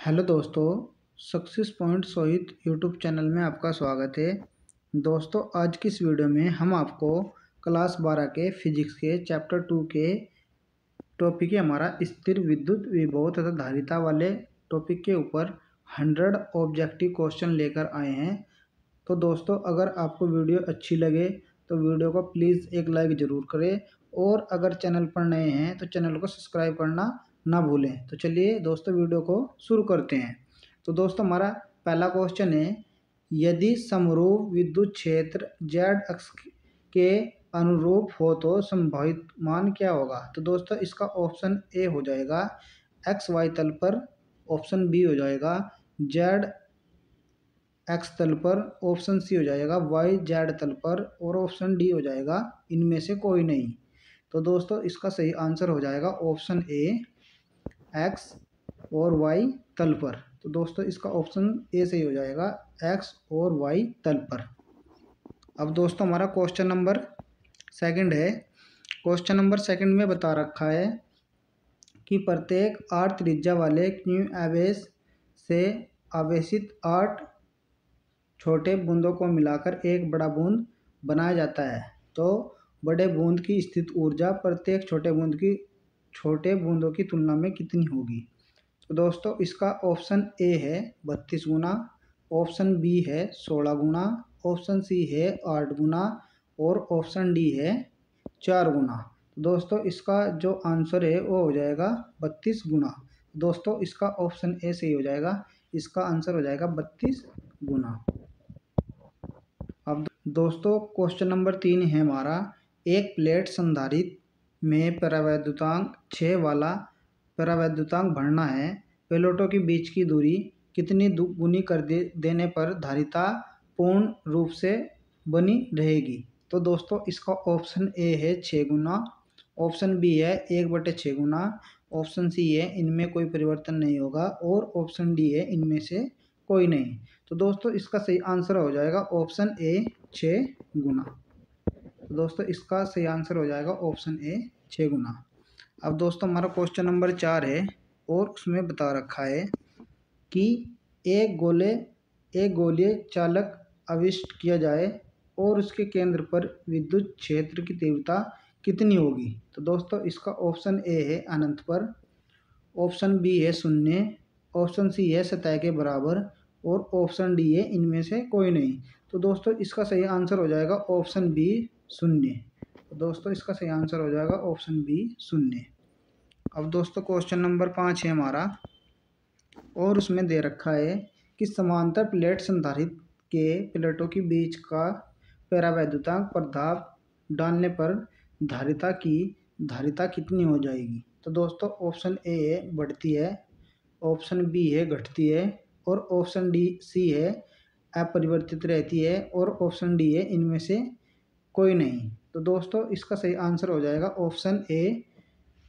Hello दोस्तों, success point Sohit YouTube channel में आपका स्वागत है। दोस्तों, आज की इस वीडियो में हम आपको क्लास 12 के फिजिक्स के चैप्टर 2 के टॉपिक है हमारा स्थिर विद्युत विभव तथा धारिता वाले टॉपिक के ऊपर 100 ऑब्जेक्टिव क्वेश्चन लेकर आए हैं। तो दोस्तों, अगर आपको वीडियो अच्छी लगे तो वीडियो को प्लीज़ एक लाइक ज़रूर करें और अगर चैनल पर नए हैं तो चैनल को सब्सक्राइब करना ना भूलें। तो चलिए दोस्तों, वीडियो को शुरू करते हैं। तो दोस्तों, हमारा पहला क्वेश्चन है, यदि समरूप विद्युत क्षेत्र जेड अक्ष के अनुरूप हो तो संभावित मान क्या होगा। तो दोस्तों, इसका ऑप्शन ए हो जाएगा एक्स वाई तल पर, ऑप्शन बी हो जाएगा जेड एक्स तल पर, ऑप्शन सी हो जाएगा वाई जेड तल पर और ऑप्शन डी हो जाएगा इनमें से कोई नहीं। तो दोस्तों, इसका सही आंसर हो जाएगा ऑप्शन ए एक्स और वाई तल पर। तो दोस्तों, इसका ऑप्शन ए सही हो जाएगा एक्स और वाई तल पर। अब दोस्तों, हमारा क्वेश्चन नंबर सेकंड है। क्वेश्चन नंबर सेकंड में बता रखा है कि प्रत्येक 8 त्रिज्या वाले क्यू आवेश से आवेशित 8 छोटे बूंदों को मिलाकर एक बड़ा बूंद बनाया जाता है। तो बड़े बूंद की स्थित ऊर्जा प्रत्येक छोटे बूंदों की तुलना में कितनी होगी। तो दोस्तों, इसका ऑप्शन ए है 32 गुना, ऑप्शन बी है 16 गुना, ऑप्शन सी है 8 गुना और ऑप्शन डी है 4 गुना। दोस्तों, इसका जो आंसर है वो हो जाएगा 32 गुना। दोस्तों, इसका ऑप्शन ए सही हो जाएगा, इसका आंसर हो जाएगा 32 गुना। अब दोस्तों, क्वेश्चन नंबर 3 है हमारा, एक प्लेट संधारित्र में परावैद्युतांक 6 वाला परावैद्युतांक भरना है। प्लेटों के बीच की दूरी कितनी गुनी कर देने पर धारिता पूर्ण रूप से बनी रहेगी। तो दोस्तों, इसका ऑप्शन ए है 6 गुना, ऑप्शन बी है 1/6 गुना, ऑप्शन सी है इनमें कोई परिवर्तन नहीं होगा और ऑप्शन डी है इनमें से कोई नहीं। तो दोस्तों, इसका सही आंसर हो जाएगा ऑप्शन ए 6 गुना। तो दोस्तों, इसका सही आंसर हो जाएगा ऑप्शन ए 6 गुना। अब दोस्तों, हमारा क्वेश्चन नंबर 4 है और उसमें बता रखा है कि एक गोलीय चालक आविष्ट किया जाए और उसके केंद्र पर विद्युत क्षेत्र की तीव्रता कितनी होगी। तो दोस्तों, इसका ऑप्शन ए है अनंत पर, ऑप्शन बी है शून्य, ऑप्शन सी है सतह के बराबर और ऑप्शन डी है इनमें से कोई नहीं। तो दोस्तों, इसका सही आंसर हो जाएगा ऑप्शन बी शून्य। तो दोस्तों, इसका सही आंसर हो जाएगा ऑप्शन बी शून्य। अब दोस्तों, क्वेश्चन नंबर 5 है हमारा और उसमें दे रखा है कि समांतर प्लेट संधारित्र के प्लेटों के बीच का परावैद्युतांक प्रभाव डालने पर धारिता कितनी हो जाएगी। तो दोस्तों, ऑप्शन ए है बढ़ती है, ऑप्शन बी है घटती है और ऑप्शन डी सी है अपरिवर्तित रहती है और ऑप्शन डी है इनमें से कोई नहीं। तो दोस्तों, इसका सही आंसर हो जाएगा ऑप्शन ए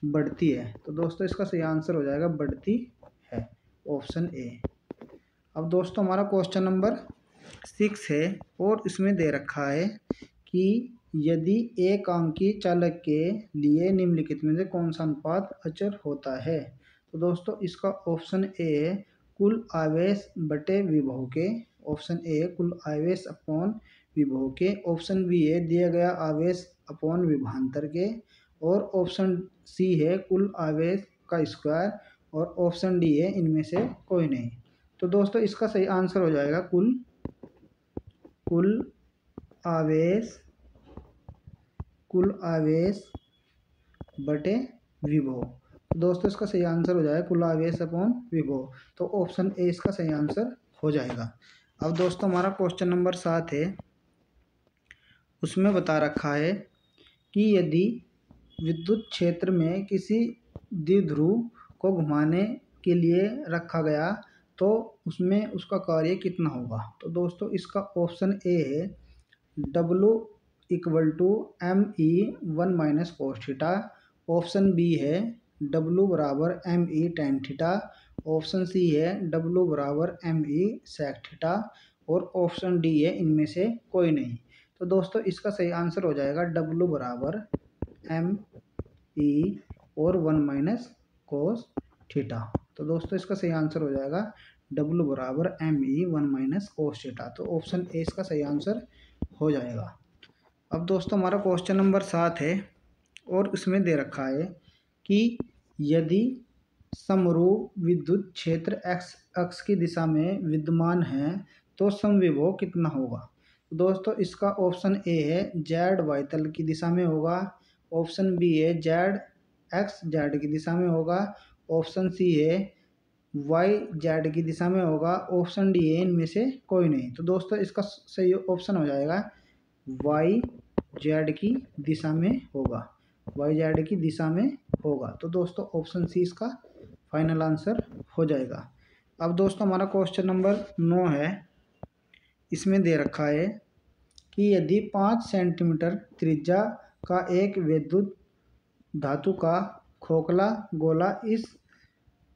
बढ़ती है। तो दोस्तों, इसका सही आंसर हो जाएगा बढ़ती है, ऑप्शन ए। अब दोस्तों, हमारा क्वेश्चन नंबर 6 है और इसमें दे रखा है कि यदि एक अंकी चालक के लिए निम्नलिखित में से कौन सा अनुपात अचर होता है। तो दोस्तों, इसका ऑप्शन ए है कुल आवेश बटे विभव के, ऑप्शन ए है कुल आवेश अपॉन विभव के, ऑप्शन बी है दिया गया आवेश अपॉन विभवांतर के और ऑप्शन सी है कुल आवेश का स्क्वायर और ऑप्शन डी है इनमें से कोई नहीं। तो दोस्तों, इसका सही आंसर हो जाएगा कुल आवेश बटे विभव। तो दोस्तों, इसका सही आंसर हो जाएगा कुल आवेश अपॉन विभव। तो ऑप्शन ए इसका सही आंसर हो जाएगा। अब दोस्तों, हमारा क्वेश्चन नंबर 7 है, उसमें बता रखा है कि यदि विद्युत क्षेत्र में किसी द्विध्रुव को घुमाने के लिए रखा गया तो उसमें उसका कार्य कितना होगा। तो दोस्तों, इसका ऑप्शन ए है W = ME1 - cos theta, option B है W = ME tan theta, option C है W = ME sec थीटा और ऑप्शन डी है इनमें से कोई नहीं। तो दोस्तों, इसका सही आंसर हो जाएगा W = ME और 1 - cos थीटा। तो दोस्तों इसका सही आंसर हो जाएगा W बराबर ME1 - cos थीटा। तो ऑप्शन ए इसका सही आंसर हो जाएगा। अब दोस्तों हमारा क्वेश्चन नंबर 7 है और उसमें दे रखा है कि यदि समरूप विद्युत क्षेत्र x अक्ष की दिशा में विद्यमान है तो समविभव कितना होगा। तो दोस्तों इसका ऑप्शन ए है z y तल की दिशा में होगा, ऑप्शन बी है z x z की दिशा में होगा, ऑप्शन सी है y z की दिशा में होगा, ऑप्शन डी है इनमें से कोई नहीं। तो दोस्तों इसका सही ऑप्शन हो जाएगा y z की दिशा में होगा, y z की दिशा में होगा। तो दोस्तों ऑप्शन सी इसका फाइनल आंसर हो जाएगा। अब दोस्तों हमारा क्वेश्चन नंबर 9 है। इसमें दे रखा है कि यदि 5 सेंटीमीटर त्रिज्या का एक विद्युत धातु का खोखला गोला इस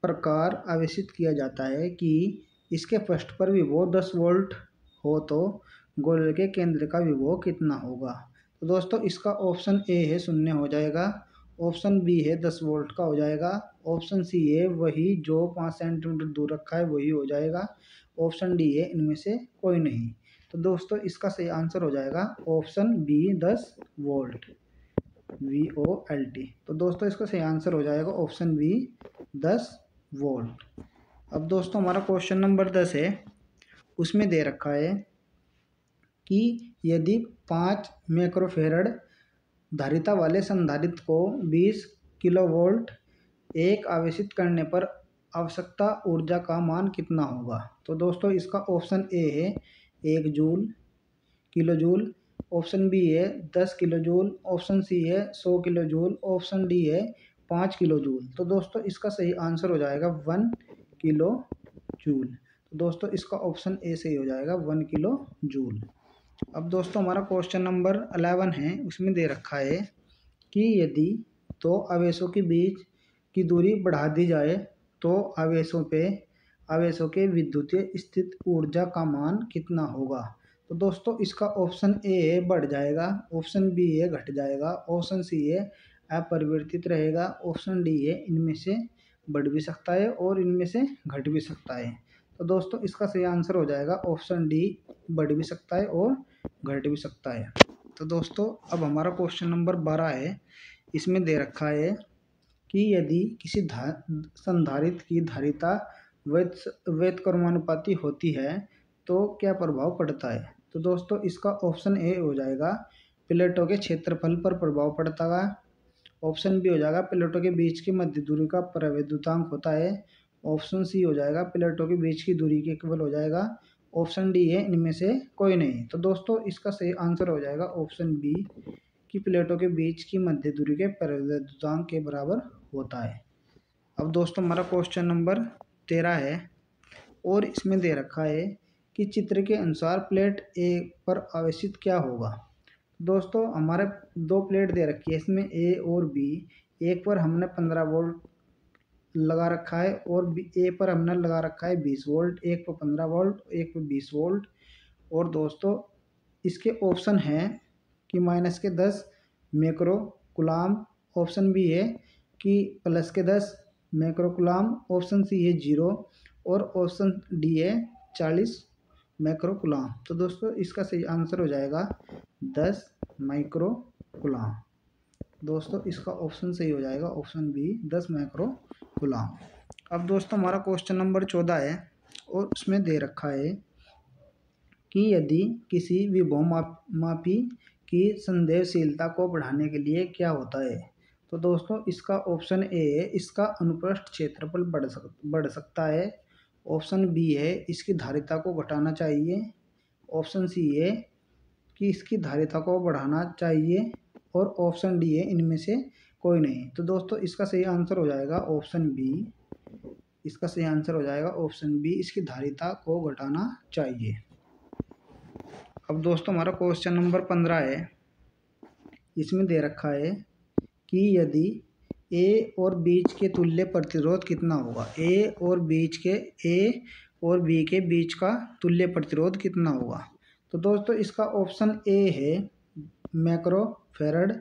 प्रकार आवेशित किया जाता है कि इसके पृष्ठ पर विभव 10 वोल्ट हो तो गोले के केंद्र का विभव कितना होगा। तो दोस्तों इसका ऑप्शन ए है 0 हो जाएगा, ऑप्शन बी है 10 वोल्ट का हो जाएगा, ऑप्शन सी है वही जो 5 सेंटीमीटर दूर रखा है वही हो जाएगा, ऑप्शन डी है इनमें से कोई नहीं। तो दोस्तों इसका सही आंसर हो जाएगा ऑप्शन बी 10 वोल्ट VOLT। तो दोस्तों इसका सही आंसर हो जाएगा ऑप्शन बी 10 वोल्ट। अब दोस्तों हमारा क्वेश्चन नंबर 10 है। उसमें दे रखा है कि यदि 5 माइक्रोफैराड धारिता वाले संधारित्र को 20 किलोवोल्ट एक आवेशित करने पर आवश्यकता ऊर्जा का मान कितना होगा। तो दोस्तों इसका ऑप्शन ए है 1 joule kilo joule, option B है 10 किलो जूल, ऑप्शन सी है 100 किलो जूल, ऑप्शन डी है 5 किलो जूल। तो दोस्तों इसका सही आंसर हो जाएगा 1 किलो जूल। तो दोस्तों इसका ऑप्शन ए सही हो जाएगा 1 किलो जूल। अब दोस्तों हमारा क्वेश्चन नंबर 11 है। उसमें दे रखा है कि यदि दो आवेशों के बीच की दूरी बढ़ा दी जाए तो आवेशों के विद्युतीय स्थित ऊर्जा का मान कितना होगा। तो दोस्तों इसका ऑप्शन ए है बढ़ जाएगा, ऑप्शन बी है घट जाएगा, ऑप्शन सी है अपरिवर्तित रहेगा, ऑप्शन डी है इनमें से बढ़ भी सकता है और इनमें से घट भी सकता है। तो दोस्तों इसका सही आंसर हो जाएगा ऑप्शन डी बढ़ भी सकता है और घट भी सकता है। तो दोस्तों अब हमारा क्वेश्चन नंबर 12 है। इसमें दे रखा है कि यदि किसी संधारित्र की धारिता व्युत्क्रमानुपाती होती है तो क्या प्रभाव पड़ता है। तो दोस्तों इसका ऑप्शन ए हो जाएगा प्लेटों के क्षेत्रफल पर प्रभाव पड़ता है, ऑप्शन बी हो जाएगा प्लेटों के बीच की मध्य दूरी का प्रवैद्युतांक होता है, ऑप्शन सी हो जाएगा प्लेटों के बीच की दूरी के केवल हो जाएगा, ऑप्शन डी है इनमें से कोई नहीं। तो दोस्तों इसका सही आंसर हो जाएगा ऑप्शन बी कि प्लेटों के बीच की मध्य दूरी के प्रवैद्युतांक के बराबर होता है। अब दोस्तों हमारा क्वेश्चन नंबर 13 है और इसमें दे रखा है कि चित्र के अनुसार प्लेट ए पर आवेशित क्या होगा। दोस्तों हमारे 2 प्लेट दे रखी है, इसमें ए और बी। एक पर हमने 15 वोल्ट लगा रखा है और ए पर हमने लगा रखा है 20 वोल्ट, एक पर 15 वोल्ट एक पर 20 वोल्ट। और दोस्तों इसके ऑप्शन हैं कि -10 माइक्रो कूलाम, ऑप्शन बी है कि +10 माइक्रो कूलाम, ऑप्शन सी है 0 और ऑप्शन डी है 40 माइक्रो कूलाम। तो दोस्तों इसका सही आंसर हो जाएगा 10 माइक्रो कूलाम। दोस्तों इसका ऑप्शन सही हो जाएगा ऑप्शन बी 10 माइक्रो कूलाम। अब दोस्तों हमारा क्वेश्चन नंबर 14 है और उसमें दे रखा है कि यदि किसी विभव मापी की संवेदनशीलता को बढ़ाने के लिए क्या होता है। तो दोस्तों इसका ऑप्शन ए है इसका अनुप्रस्थ क्षेत्रफल बढ़ सकता है, ऑप्शन बी है इसकी धारिता को घटाना चाहिए, ऑप्शन सी है कि इसकी धारिता को बढ़ाना चाहिए और ऑप्शन डी है इनमें से कोई नहीं। तो दोस्तों इसका सही आंसर हो जाएगा ऑप्शन बी, इसका सही आंसर हो जाएगा ऑप्शन बी इसकी धारिता को घटाना चाहिए। अब दोस्तों हमारा क्वेश्चन नंबर 15 है। इसमें दे रखा है कि यदि ए और बीच के तुल्य प्रतिरोध कितना होगा। ए और बी के बीच का तुल्य प्रतिरोध कितना होगा। तो दोस्तों इसका ऑप्शन ए है माइक्रोफैराड,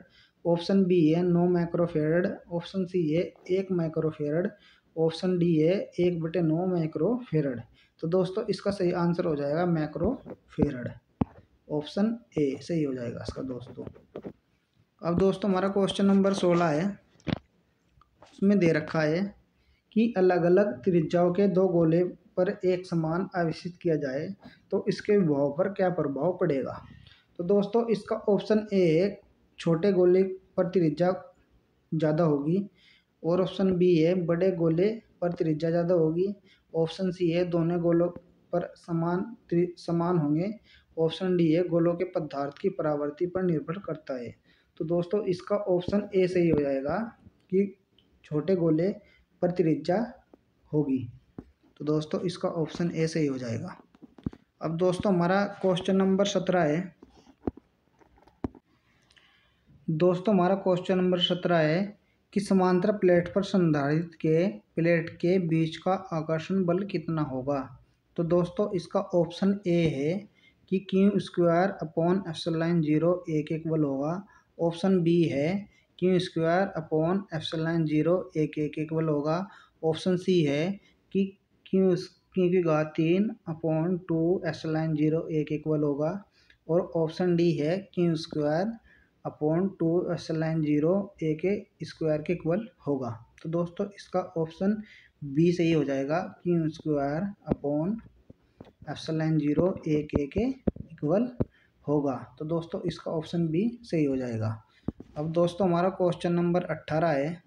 ऑप्शन बी है 9 माइक्रोफैराड, ऑप्शन सी है 1 माइक्रोफैराड, ऑप्शन डी है 1/9 माइक्रोफेरड। तो दोस्तों इसका सही आंसर हो जाएगा माइक्रोफेरड। ऑप्शन ए सही हो जाएगा इसका दोस्तों। अब दोस्तों हमारा क्वेश्चन नंबर 16 है। उसमें दे रखा है कि अलग अलग त्रिज्याओं के दो गोले पर एक समान आवेशित किया जाए तो इसके विभव पर क्या प्रभाव पड़ेगा। तो दोस्तों इसका ऑप्शन ए है छोटे गोले पर त्रिज्या ज़्यादा होगी, और ऑप्शन बी है बड़े गोले पर त्रिज्या ज़्यादा होगी। ऑप्शन सी है दोनों गोलों पर समान होंगे। ऑप्शन डी है गोलों के पदार्थ की परावर्ती पर निर्भर करता है। तो दोस्तों इसका ऑप्शन ए सही हो जाएगा कि छोटे गोले पर त्रिज्या होगी। तो दोस्तों इसका ऑप्शन ए सही हो जाएगा। अब दोस्तों हमारा क्वेश्चन नंबर 17 है। दोस्तों हमारा क्वेश्चन नंबर 17 है कि समांतर प्लेट पर संधारित्र के प्लेट के बीच का आकर्षण बल कितना होगा। तो दोस्तों इसका ऑप्शन ए है कि Q²/ε0 एक बल होगा। ऑप्शन बी है Q²/ε0 एक बल होगा। ऑप्शन सी है कि Q⁴/2ε0 एक बल होगा। और ऑप्शन डी है Q²/2ε0 स्क्वायर के इक्वल होगा। तो दोस्तों इसका ऑप्शन बी सही हो जाएगा, Q²/ε0 एक इक्वल होगा। तो दोस्तों इसका ऑप्शन बी सही हो जाएगा। अब दोस्तों हमारा क्वेश्चन नंबर 18 है,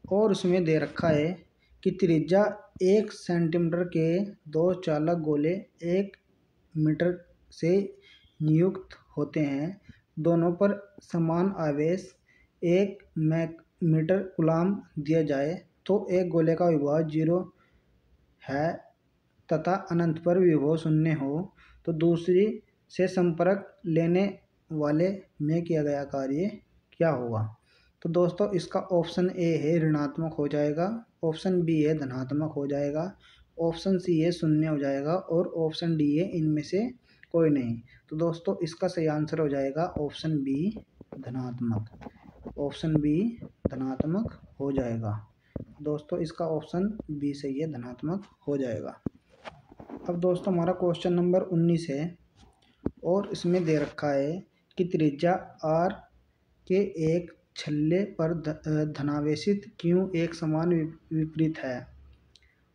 और उसमें दे रखा है कि त्रिज्या 1 सेंटीमीटर के दो चालक गोले 1 मीटर से नियुक्त होते हैं। दोनों पर समान आवेश 1 मीटर कूलाम दिया जाए तो एक गोले का विभव 0 है तथा अनंत पर विभव 0 हो तो दूसरी से संपर्क लेने वाले में किया गया कार्य क्या होगा। तो दोस्तों इसका ऑप्शन ए है ऋणात्मक हो जाएगा। ऑप्शन बी है धनात्मक हो जाएगा। ऑप्शन सी है 0 हो जाएगा। और ऑप्शन डी है इनमें से कोई नहीं। तो दोस्तों इसका सही आंसर हो जाएगा ऑप्शन बी धनात्मक। ऑप्शन बी धनात्मक हो जाएगा। दोस्तों इसका ऑप्शन बी सही है, धनात्मक हो जाएगा। अब दोस्तों हमारा क्वेश्चन नंबर 19 है, और इसमें दे रखा है कि त्रिज्या r के एक छल्ले पर धनावेशित Q एक समान विपरीत है।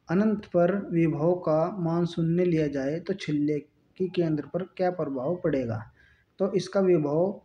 अनंत पर विभव का मान 0 लिया जाए तो छल्ले की केंद्र पर क्या प्रभाव पड़ेगा। तो इसका विभव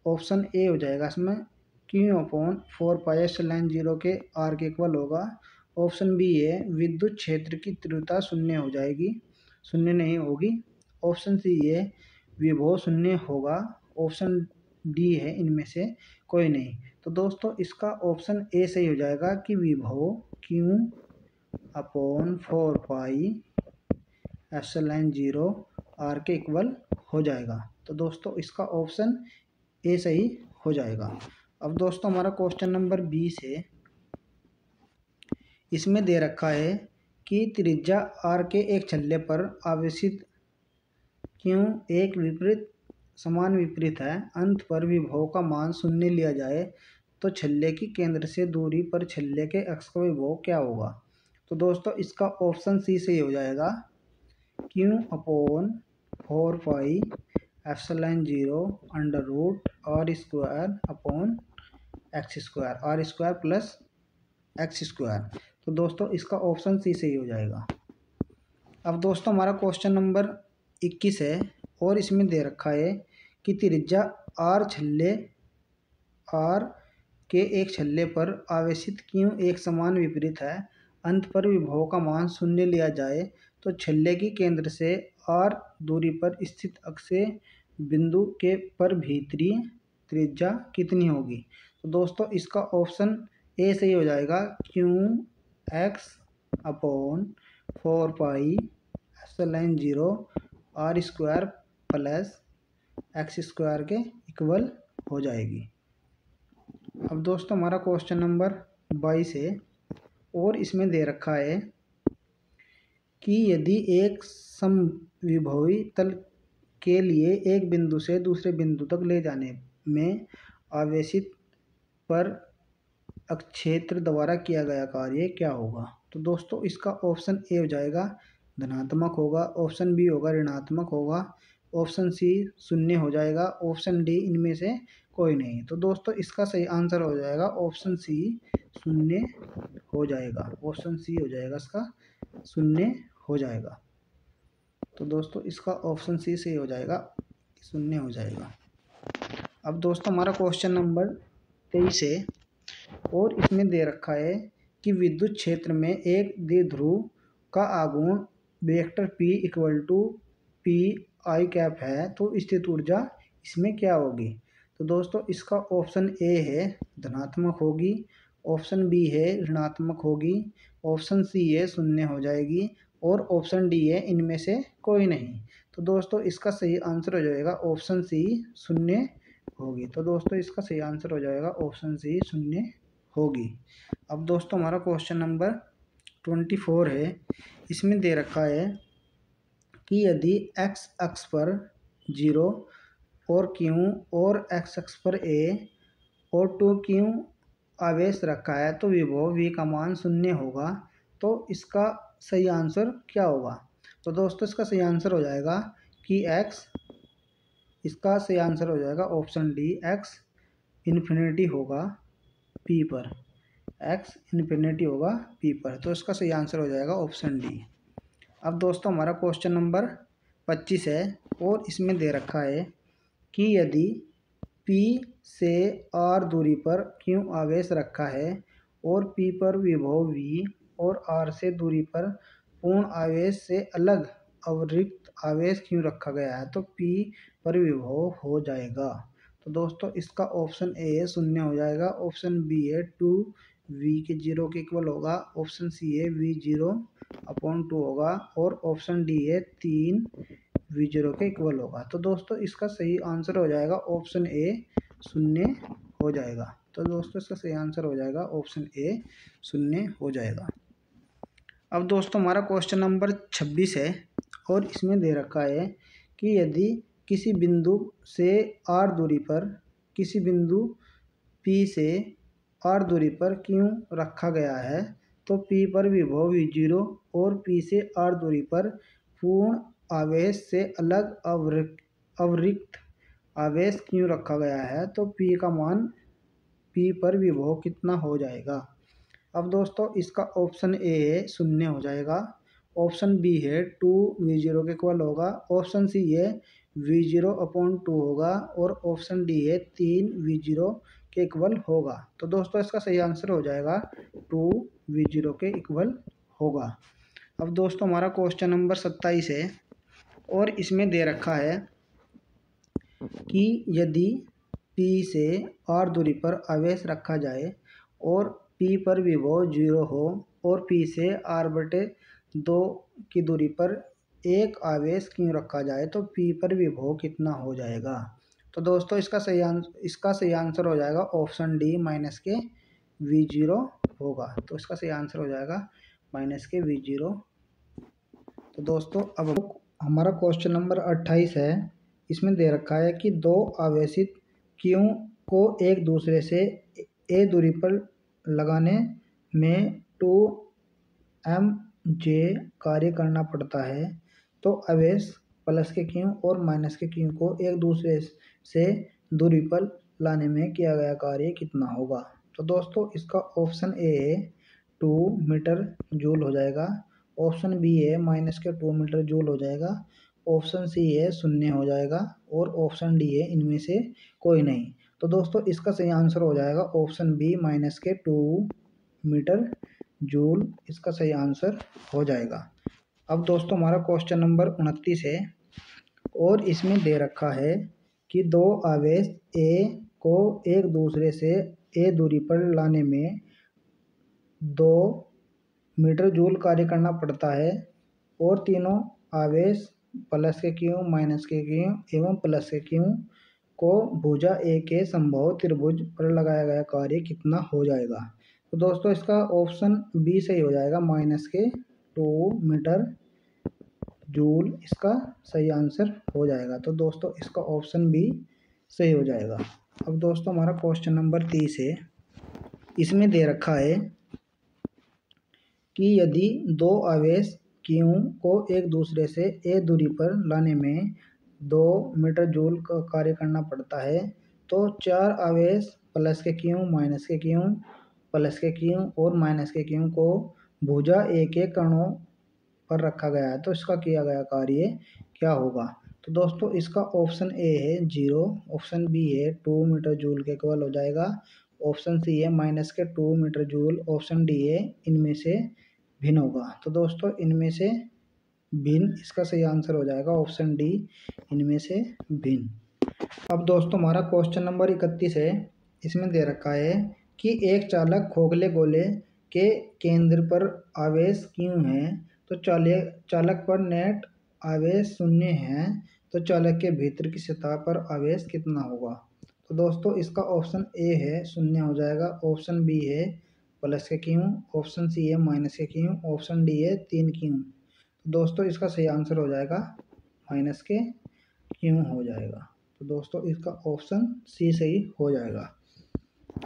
ऑप्शन ए हो जाएगा, इसमें Q/4πε0 के r के इक्वल होगा। ऑप्शन बी है विद्युत क्षेत्र की तीव्रता 0 हो जाएगी, 0 नहीं होगी। ऑप्शन सी है विभव 0 होगा। ऑप्शन डी है इनमें से कोई नहीं। तो दोस्तों इसका ऑप्शन ए सही हो जाएगा कि विभव Q/4πε0 r के इक्वल हो जाएगा। तो दोस्तों इसका ऑप्शन ए सही हो जाएगा। अब दोस्तों हमारा क्वेश्चन नंबर 20 है। इसमें दे रखा है कि त्रिज्या r के एक छल्ले पर आवेशित Q एक समान विपरीत है। अंत पर विभव का मान 0 लिया जाए तो छल्ले की केंद्र से दूरी पर छल्ले के अक्ष का विभव क्या होगा। तो दोस्तों इसका ऑप्शन सी सही हो जाएगा, Q/4πε0 √r² + x²। तो दोस्तों इसका ऑप्शन सी सही हो जाएगा। अब दोस्तों हमारा क्वेश्चन नंबर 21 है, और इसमें दे रखा है कि त्रिज्या r के एक छल्ले पर आवेशित Q एक समान विपरीत है। अंत पर विभव का मान 0 लिया जाए तो छल्ले की केंद्र से r दूरी पर स्थित अक्षीय बिंदु के पर भीतरी त्रिज्या कितनी होगी। तो दोस्तों इसका ऑप्शन ए सही हो जाएगा, Q/4πε0 r² + x² के इक्वल हो जाएगी। अब दोस्तों हमारा क्वेश्चन नंबर 22 है, और इसमें दे रखा है कि यदि एक समविभवी तल के लिए एक बिंदु से दूसरे बिंदु तक ले जाने में आवेशित पर क्षेत्र द्वारा किया गया कार्य क्या होगा। तो दोस्तों इसका ऑप्शन ए हो जाएगा धनात्मक होगा, ऑप्शन बी होगा ऋणात्मक होगा, ऑप्शन सी शून्य हो जाएगा, ऑप्शन डी इनमें से कोई नहीं। तो दोस्तों इसका सही आंसर हो जाएगा ऑप्शन सी शून्य हो जाएगा, ऑप्शन सी हो जाएगा इसका शून्य हो जाएगा। तो दोस्तों इसका ऑप्शन सी सही हो जाएगा, शून्य हो जाएगा। अब दोस्तों हमारा क्वेश्चन नंबर 23 है और इसमें दे रखा है कि विद्युत क्षेत्र में एक द्विध्रुव का आघूर्ण vector P equal to P I cap है, तो स्थित ऊर्जा इसमें क्या होगी। तो दोस्तों इसका ऑप्शन ए है धनात्मक होगी, ऑप्शन बी है ऋणात्मक होगी, ऑप्शन सी है शून्य हो जाएगी और ऑप्शन डी है इनमें से कोई नहीं। तो दोस्तों इसका सही आंसर हो जाएगा ऑप्शन सी शून्य होगी। तो दोस्तों इसका सही आंसर हो जाएगा ऑप्शन सी शून्य होगी। अब दोस्तों हमारा क्वेश्चन नंबर 24 है। इसमें दे रखा है कि यदि x अक्ष पर 0 और Q और x अक्ष पर A और 2Q आवेश रखा है तो विभव V का मान शून्य होगा, तो इसका सही आंसर क्या होगा। तो दोस्तों इसका सही आंसर हो जाएगा कि x, इसका सही आंसर हो जाएगा ऑप्शन डी x इन्फिनिटी होगा P पर, x इन्फिनिटी होगा P पर। तो इसका सही आंसर हो जाएगा ऑप्शन डी। अब दोस्तों हमारा क्वेश्चन नंबर 25 है और इसमें दे रखा है कि यदि P से R दूरी पर Q आवेश रखा है और P पर विभव V और R से दूरी पर पूर्ण आवेश से अलग अवरिक्त आवेश Q रखा गया है, तो P पर विभव हो जाएगा। तो दोस्तों इसका ऑप्शन ए है शून्य हो जाएगा, ऑप्शन बी है 2V के 0 के इक्वल होगा, ऑप्शन सी है V 0/2 होगा और ऑप्शन डी है 3V 0 के इक्वल होगा। तो दोस्तों इसका सही आंसर हो जाएगा ऑप्शन ए शून्य हो जाएगा। तो दोस्तों इसका सही आंसर हो जाएगा ऑप्शन ए शून्य हो जाएगा। अब दोस्तों हमारा क्वेश्चन नंबर 26 है और इसमें दे रखा है कि यदि किसी बिंदु से R दूरी पर, किसी बिंदु P से R दूरी पर Q रखा गया है तो P पर विभव V0 और P से R दूरी पर पूर्ण आवेश से अलग अवरिक्त आवेश Q रखा गया है, तो P का मान P पर विभव कितना हो जाएगा। अब दोस्तों इसका ऑप्शन ए है शून्य हो जाएगा, ऑप्शन बी है 2V0 के इक्वल होगा, ऑप्शन सी है V0/2 होगा और ऑप्शन डी है 3V0 के इक्वल होगा। तो दोस्तों इसका सही आंसर हो जाएगा 2V0 के इक्वल होगा। अब दोस्तों हमारा क्वेश्चन नंबर 27 है और इसमें दे रखा है कि यदि P से R दूरी पर आवेश रखा जाए और P पर विभव 0 हो और P से R/2 की दूरी पर एक आवेश Q रखा जाए तो P पर विभव कितना हो जाएगा। तो दोस्तों इसका सही आंसर हो जाएगा ऑप्शन डी -के V0 होगा। तो इसका सही आंसर हो जाएगा -के V0। तो दोस्तों अब हमारा क्वेश्चन नंबर 28 है। इसमें दे रखा है कि दो आवेशित Q को एक दूसरे से A दूरी पर लगाने में 2mJ कार्य करना पड़ता है, तो आवेश प्लस के Q और माइनस के Q को एक दूसरे से दूरी पर लाने में किया गया कार्य कितना होगा। तो दोस्तों इसका ऑप्शन ए है 2 मीटर जूल हो जाएगा, ऑप्शन बी है -के 2 मीटर जूल हो जाएगा, ऑप्शन सी है शून्य हो जाएगा और ऑप्शन डी है इनमें से कोई नहीं। तो दोस्तों इसका सही आंसर हो जाएगा ऑप्शन बी -के 2 मीटर जूल, इसका सही आंसर हो जाएगा। अब दोस्तों हमारा क्वेश्चन नंबर 29 है और इसमें दे रखा है कि दो आवेश A को एक दूसरे से A दूरी पर लाने में 2 मीटर जूल कार्य करना पड़ता है और तीनों आवेश प्लस के Q, माइनस के Q एवं प्लस के Q को भुजा A के समबाहु त्रिभुज पर लगाया गया कार्य कितना हो जाएगा। तो दोस्तों इसका ऑप्शन बी सही हो जाएगा -के 2 मीटर जूल, इसका सही आंसर हो जाएगा। तो दोस्तों इसका ऑप्शन बी सही हो जाएगा। अब दोस्तों हमारा क्वेश्चन नंबर 30 है इसमें दे रखा है कि यदि दो आवेश Q को एक दूसरे से a दूरी पर लाने में 2 मीटर जूल का कार्य करना पड़ता है, तो चार आवेश प्लस के Q, माइनस के Q, प्लस के Q और माइनस के Q को भुजा A के कणों पर रखा गया है, तो इसका किया गया कार्य क्या होगा। तो दोस्तों इसका ऑप्शन ए है 0, ऑप्शन बी है 2 मीटर जूल के इक्वल हो जाएगा, ऑप्शन सी है माइनस के 2 मीटर जूल, ऑप्शन डी है इनमें से भिन्न होगा। तो दोस्तों इनमें से भिन्न इसका सही आंसर हो जाएगा ऑप्शन डी, इनमें से भिन्न। अब दोस्तों हमारा क्वेश्चन नंबर 31 है। इसमें दे रखा है कि एक चालक खोखले गोले के केंद्र पर आवेश Q है, तो चालक पर नेट आवेश 0 है, तो चालक के भीतर की सतह पर आवेश कितना होगा। तो दोस्तों इसका ऑप्शन ए है 0 हो जाएगा, ऑप्शन बी है प्लस के Q, ऑप्शन सी है माइनस के Q, ऑप्शन डी है 3Q। तो दोस्तों इसका सही आंसर हो जाएगा माइनस के Q हो जाएगा। तो दोस्तों इसका ऑप्शन सी सही हो जाएगा।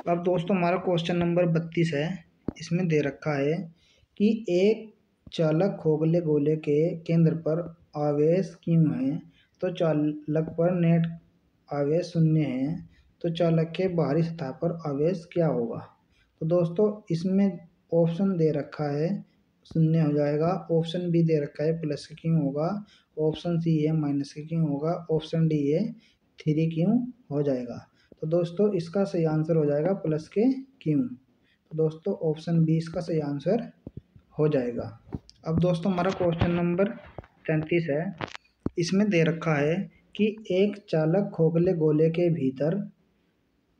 अब दोस्तों हमारा क्वेश्चन नंबर 32 है। इसमें दे रखा है कि एक चालक खोखले गोले के केंद्र पर आवेश Q है, तो चालक पर नेट आवेश 0 है, तो चालक के बाहरी सतह पर आवेश क्या होगा। तो दोस्तों इसमें ऑप्शन दे रखा है 0 हो जाएगा, ऑप्शन बी दे रखा है प्लस के Q होगा, ऑप्शन सी है माइनस के Q होगा, ऑप्शन डी है 3Q हो जाएगा। तो दोस्तों इसका सही आंसर हो जाएगा प्लस के Q। तो दोस्तों ऑप्शन बी इसका सही आंसर हो जाएगा। अब दोस्तों हमारा क्वेश्चन नंबर 33 है। इसमें दे रखा है कि एक चालक खोखले गोले के भीतर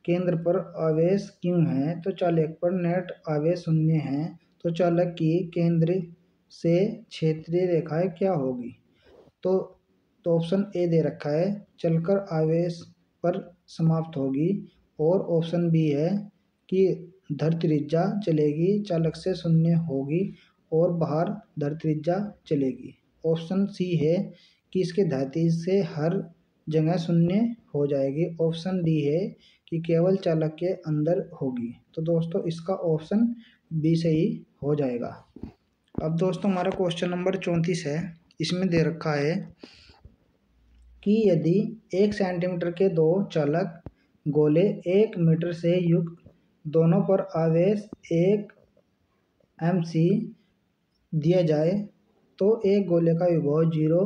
केंद्र पर आवेश Q है, तो चालक पर नेट आवेश 0 है, तो चालक की केंद्र से क्षेत्रीय रेखाएं क्या होगी। तो ऑप्शन ए दे रखा है चलकर आवेश पर समाप्त होगी, और ऑप्शन बी है कि धर त्रिज्या चलेगी चालक से 0 होगी और बाहर धर त्रिज्या चलेगी। ऑप्शन सी है कि इसके धाती से हर जगह 0 हो जाएगी, ऑप्शन डी है कि केवल चालक के अंदर होगी। तो दोस्तों इसका ऑप्शन बी सही हो जाएगा। अब दोस्तों हमारा क्वेश्चन नंबर 34 है। इसमें दे रखा है कि यदि 1 सेंटीमीटर के दो चालक गोले 1 मीटर से युक्त दोनों पर आवेश 1 mc दिया जाए, तो एक गोले का विभव 0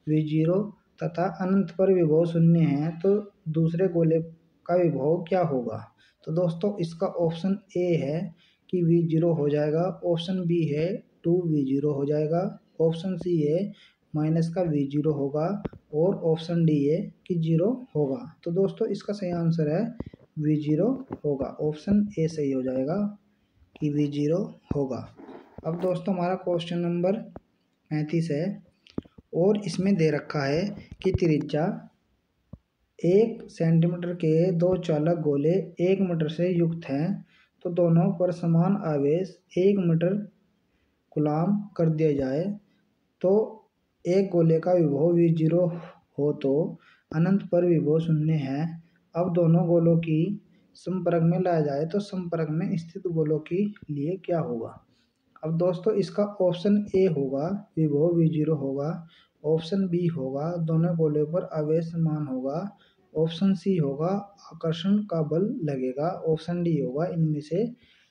v0 तथा अनंत पर विभव 0 है, तो दूसरे गोले का विभव क्या होगा। तो दोस्तों इसका ऑप्शन ए है कि v0 हो जाएगा, ऑप्शन बी है 2v0 हो जाएगा, ऑप्शन सी है माइनस का v0 होगा, और ऑप्शन डी है कि 0 होगा। तो दोस्तों इसका सही आंसर है v0 होगा, ऑप्शन ए सही हो जाएगा कि v0 होगा। अब दोस्तों हमारा क्वेश्चन नंबर 35 है, और इसमें दे रखा है कि त्रिज्या 1 सेंटीमीटर के दो चालक गोले 1 मीटर से युक्त हैं, तो दोनों पर समान आवेश 1 मीटर कूलाम कर दिया जाए, तो एक गोले का विभव v0 हो तो अनंत पर विभव 0 है। अब दोनों गोलों की संपर्क में लाया जाए, तो संपर्क में स्थित गोलों के लिए क्या होगा। अब दोस्तों इसका ऑप्शन ए होगा विभव v0 होगा, ऑप्शन बी होगा दोनों गोलों पर आवेश समान होगा, ऑप्शन सी होगा आकर्षण का बल लगेगा, ऑप्शन डी होगा इनमें से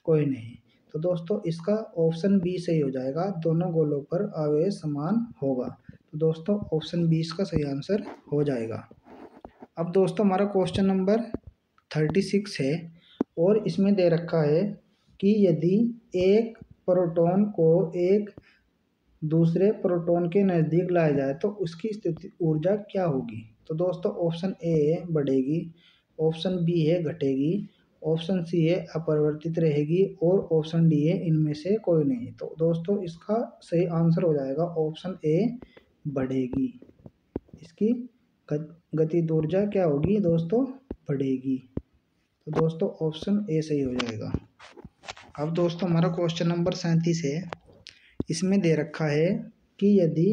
कोई नहीं। तो दोस्तों इसका ऑप्शन बी सही हो जाएगा, दोनों गोलों पर आवेश समान होगा। तो दोस्तों ऑप्शन बी इसका सही आंसर हो जाएगा। अब दोस्तों हमारा क्वेश्चन नंबर 36 है, और इसमें दे रखा है कि यदि एक प्रोटॉन को एक दूसरे प्रोटॉन के नज़दीक लाया जाए, तो उसकी स्थिति ऊर्जा क्या होगी। तो दोस्तों ऑप्शन ए है बढ़ेगी, ऑप्शन बी है घटेगी, ऑप्शन सी है अपरिवर्तित रहेगी, और ऑप्शन डी है इनमें से कोई नहीं। तो दोस्तों इसका सही आंसर हो जाएगा ऑप्शन ए बढ़ेगी। इसकी गतिज ऊर्जा क्या होगी दोस्तों, बढ़ेगी। तो दोस्तों ऑप्शन ए सही हो जाएगा। अब दोस्तों हमारा क्वेश्चन नंबर 37 है। इसमें दे रखा है कि यदि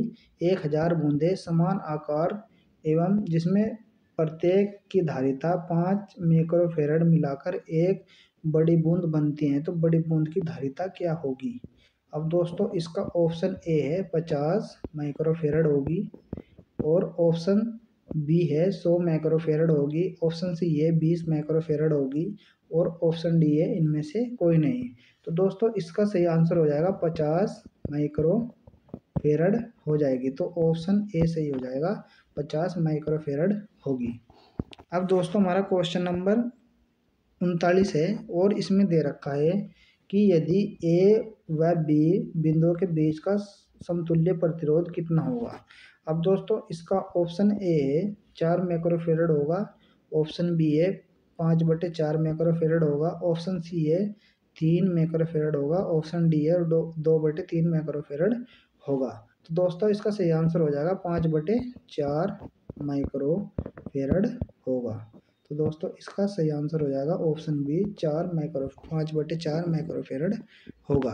1000 बूंदें समान आकार एवं जिसमें प्रत्येक की धारिता 5 माइक्रोफैराड मिलाकर 1 बड़ी बूंद बनती हैं तो बड़ी बूंद की धारिता क्या होगी। अब दोस्तों इसका ऑप्शन ए है 50 माइक्रोफेरड होगी, और ऑप्शन बी है 100 माइक्रोफेरड होगी, ऑप्शन सी है 20 माइक्रोफेरड होगी, और ऑप्शन डी है इनमें से कोई नहीं। तो दोस्तों इसका सही आंसर हो जाएगा 50 माइक्रोफेरड हो जाएगी। तो ऑप्शन ए सही हो जाएगा, 50 माइक्रोफेरड होगी। अब दोस्तों हमारा क्वेश्चन नंबर 39 है, और इसमें दे रखा है कि यदि ए व बी बिंदुओं के बीच का समतुल्य प्रतिरोध कितना होगा। अब दोस्तों इसका ऑप्शन ए है 4 माइक्रोफेरड होगा, ऑप्शन बी है 5/4 माइक्रोफेरड होगा, ऑप्शन सी है 3 माइक्रोफेरड होगा, ऑप्शन डी है 2/3 माइक्रोफेरड होगा। तो दोस्तों इसका सही आंसर हो जाएगा 5/4 माइक्रोफेरड होगा। तो दोस्तों इसका सही आंसर हो जाएगा ऑप्शन बी 5/4 माइक्रोफेरड होगा।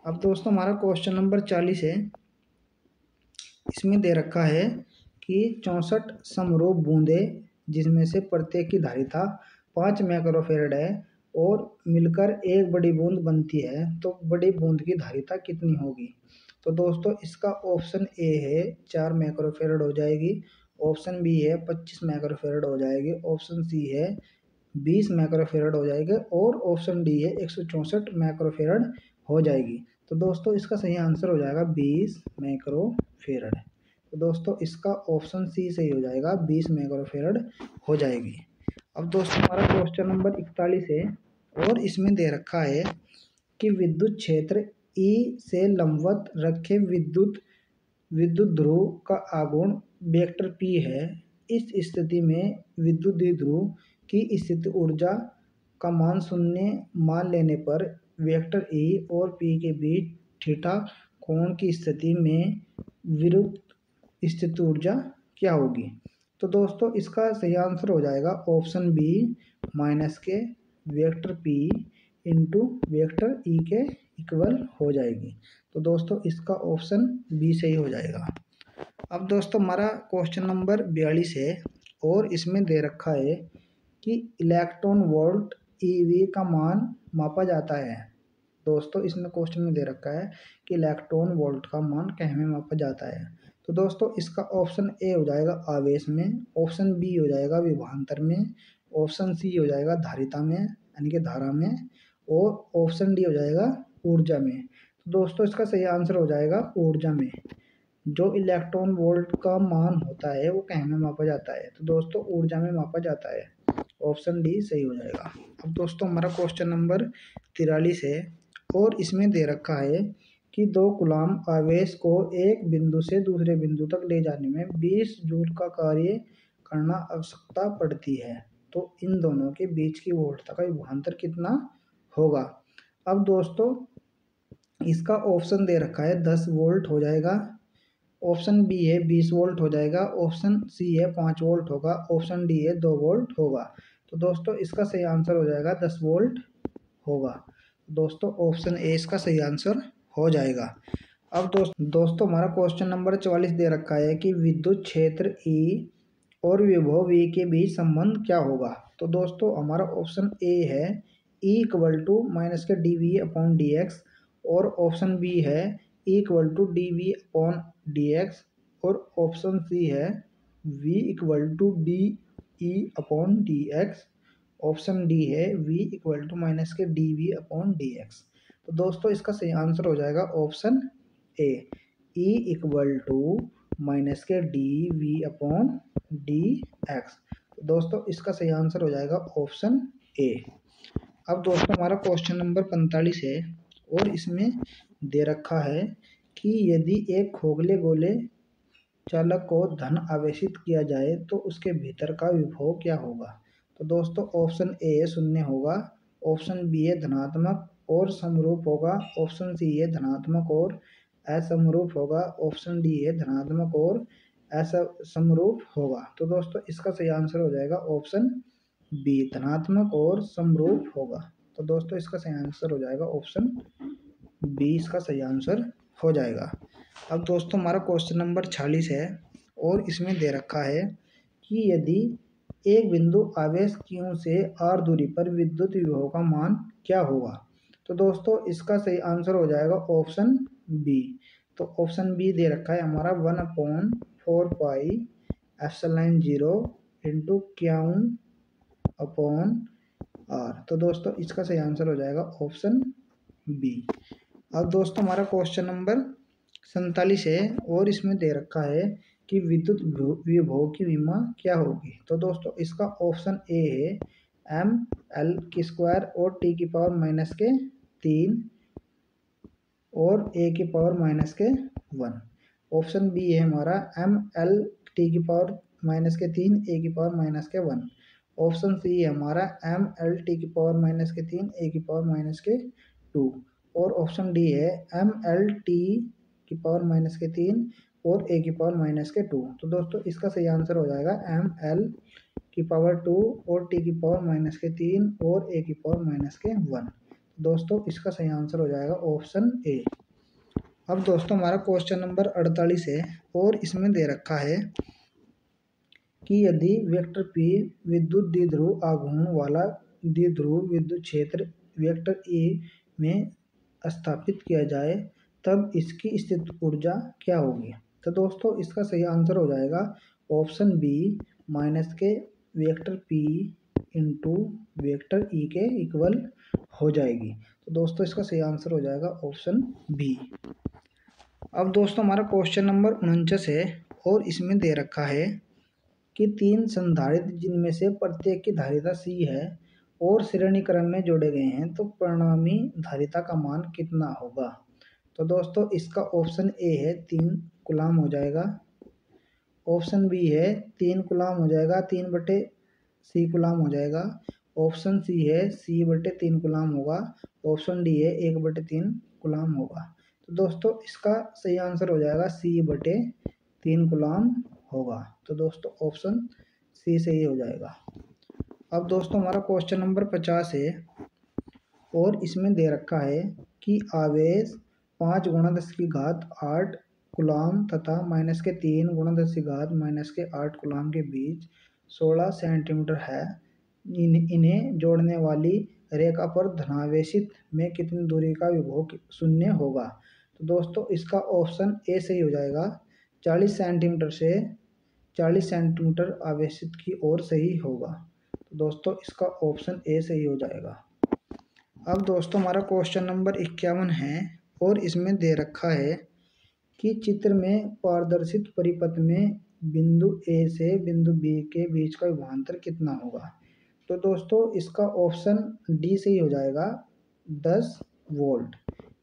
अब दोस्तों हमारा क्वेश्चन नंबर 40 है, इसमें दे रखा है कि 64 समरूप बूंदे जिसमें से प्रत्येक की धारिता 5 माइक्रोफेरड है और मिलकर एक बड़ी बूंद बनती है, तो बड़ी बूंद की धारिता कितनी होगी। तो दोस्तों इसका ऑप्शन ए है 4 माइक्रोफेरड हो जाएगी, ऑप्शन बी है 25 माइक्रोफेरड हो जाएगी, ऑप्शन सी है 20 माइक्रोफेरड हो जाएगा, और ऑप्शन डी है 164 माइक्रोफेरड हो जाएगी। तो दोस्तों इसका सही आंसर हो जाएगा 20 माइक्रोफेरड। तो दोस्तों इसका ऑप्शन सी सही हो जाएगा, 20 माइक्रोफेरड हो जाएगी। अब दोस्तों हमारा क्वेश्चन नंबर 41 है, और इसमें दे रखा है कि विद्युत क्षेत्र ई से लंबवत रखे विद्युत ध्रुव का आघूर्ण वेक्टर पी है। इस स्थिति में विद्युत द्विध्रुव की स्थिति ऊर्जा का मान शून्य मान लेने पर वेक्टर ई और पी के बीच थीटा कोण की स्थिति में विरुद्ध स्थिति ऊर्जा क्या होगी। तो दोस्तों इसका सही आंसर हो जाएगा ऑप्शन बी माइनस के vector P into vector E के इक्वल हो जाएगी। तो दोस्तों इसका ऑप्शन बी सही हो जाएगा। अब दोस्तों हमारा क्वेश्चन नंबर 42 है, और इसमें दे रखा है कि इलेक्ट्रॉन वोल्ट ईवी का मान मापा जाता है। दोस्तों इसमें क्वेश्चन में दे रखा है कि इलेक्ट्रॉन वोल्ट का मान कहाँ में मापा जाता है। तो दोस्तों इसका ऑप्शन ए हो जाएगा आवेश में, ऑप्शन बी हो जाएगा विभवांतर में, ऑप्शन सी हो जाएगा धारिता में यानी कि धारा में, और ऑप्शन डी हो जाएगा ऊर्जा में। तो दोस्तों इसका सही आंसर हो जाएगा ऊर्जा में। जो इलेक्ट्रॉन वोल्ट का मान होता है वो कहाँ में मापा जाता है, तो दोस्तों ऊर्जा में मापा जाता है। ऑप्शन डी सही हो जाएगा। अब दोस्तों हमारा क्वेश्चन नंबर 43 है, और इसमें दे रखा है कि 2 कूलाम आवेश को एक बिंदु से दूसरे बिंदु तक ले जाने में 20 जूल का कार्य करना आवश्यकता पड़ती है, तो इन दोनों के बीच की वोल्टता का विभवांतर कितना होगा। अब दोस्तों इसका ऑप्शन दे रखा है 10 वोल्ट हो जाएगा, ऑप्शन बी है 20 वोल्ट हो जाएगा, ऑप्शन सी है 5 वोल्ट होगा, ऑप्शन डी है 2 वोल्ट होगा। तो दोस्तों इसका सही आंसर हो जाएगा 10 वोल्ट होगा। दोस्तों ऑप्शन ए इसका सही आंसर हो जाएगा। अब दोस्तों हमारा क्वेश्चन नंबर 44 दे रखा है कि विद्युत क्षेत्र ई और विभव वी के बीच संबंध क्या होगा। तो दोस्तों हमारा ऑप्शन ए है E equal to minus K D V upon D X, और ऑप्शन बी है E equal to D V upon D X, और ऑप्शन सी है v equal to D E upon D X, option D है v equal to minus K D V upon D X. तो दोस्तों इसका सही answer हो जाएगा option A E equal to minus K D V upon D X. तो दोस्तों इसका सही आंसर हो जाएगा ऑप्शन ए। अब दोस्तों हमारा क्वेश्चन नंबर 45 है, और इसमें दे रखा है कि यदि एक खोखले गोले चालक को धन आवेशित किया जाए तो उसके भीतर का विभव क्या होगा। तो दोस्तों ऑप्शन ए शून्य होगा, ऑप्शन बी है धनात्मक और समरूप होगा, ऑप्शन सी है धनात्मक और असमरूप होगा, ऑप्शन डी है धनात्मक और असमरूप होगा। तो दोस्तों इसका सही आंसर हो जाएगा ऑप्शन बी धनात्मक और समरूप होगा। तो दोस्तों इसका सही आंसर हो जाएगा ऑप्शन बी, इसका सही आंसर हो जाएगा। अब दोस्तों हमारा क्वेश्चन नंबर 46 है, और इसमें दे रखा है कि यदि एक बिंदु आवेश Q से r दूरी पर विद्युत विभव का मान क्या होगा। तो दोस्तों इसका सही आंसर हो जाएगा ऑप्शन बी। तो ऑप्शन बी दे रखा है हमारा 1/4 पाई ε0 इंटू Q अपॉन आर। तो दोस्तों इसका सही आंसर हो जाएगा ऑप्शन बी। अब दोस्तों हमारा क्वेश्चन नंबर 47 है और इसमें दे रखा है कि विद्युत विभव की विमा क्या होगी। तो दोस्तों इसका ऑप्शन ए है ml² और t⁻³ और a⁻⁻1। ऑप्शन बी है हमारा ml⁻³ a⁻⁻1। ऑप्शन सी है हमारा ml⁻³ a⁻2 और ऑप्शन डी है ml⁻³ और a⁻2। तो दोस्तों इसका सही आंसर हो जाएगा ml⁻2 और t⁻³ और a⁻1। दोस्तों इसका सही आंसर हो जाएगा ऑप्शन ए। अब दोस्तों हमारा क्वेश्चन नंबर 48 है और इसमें दे रखा है कि यदि वेक्टर P विद्युत द्विध्रुव आघूर्ण वाला द्विध्रुव विद्युत क्षेत्र वेक्टर E में स्थापित किया जाए तब इसकी स्थित ऊर्जा क्या होगी। तो दोस्तों इसका सही आंसर हो जाएगा ऑप्शन बी माइनस के vector P into vector E के इक्वल हो जाएगी। तो दोस्तों इसका सही आंसर हो जाएगा ऑप्शन बी। अब दोस्तों हमारा क्वेश्चन नंबर 49 है और इसमें दे रखा है कि 3 संधारित्र जिनमें से प्रत्येक की धारिता C है और श्रेणी क्रम में जोड़े गए हैं तो परिणामी धारिता का मान कितना होगा। तो दोस्तों इसका ऑप्शन ए है 3 कूलाम हो जाएगा। ऑप्शन बी है 3 कूलाम हो जाएगा, 3/C कूलाम हो जाएगा। ऑप्शन सी है C/3 कूलाम होगा। ऑप्शन डी है 1/3 कूलाम होगा। तो दोस्तों इसका सही आंसर हो जाएगा C/3 कूलाम होगा। तो दोस्तों ऑप्शन सी सही हो जाएगा। अब दोस्तों हमारा क्वेश्चन नंबर 50 है और इसमें दे रखा है कि आवेश 5 × 10⁸ कूलाम तथा -3 × 10⁻⁻8 कूलाम के बीच 16 सेंटीमीटर है। इन्हें जोड़ने वाली रेखा पर धनावेशित में कितनी दूरी का विभव शून्य होगा। तो दोस्तों इसका ऑप्शन ए सही हो जाएगा। 40 सेंटीमीटर से 40 सेंटीमीटर आवेशित की ओर सही होगा। तो दोस्तों इसका ऑप्शन ए सही हो जाएगा। अब दोस्तों हमारा क्वेश्चन नंबर 51 है और इसमें दे रखा है कि चित्र में पारदर्शित परिपथ में बिंदु ए से बिंदु बी के बीच का विभवांतर कितना होगा। तो दोस्तों इसका ऑप्शन डी सही हो जाएगा 10 वोल्ट।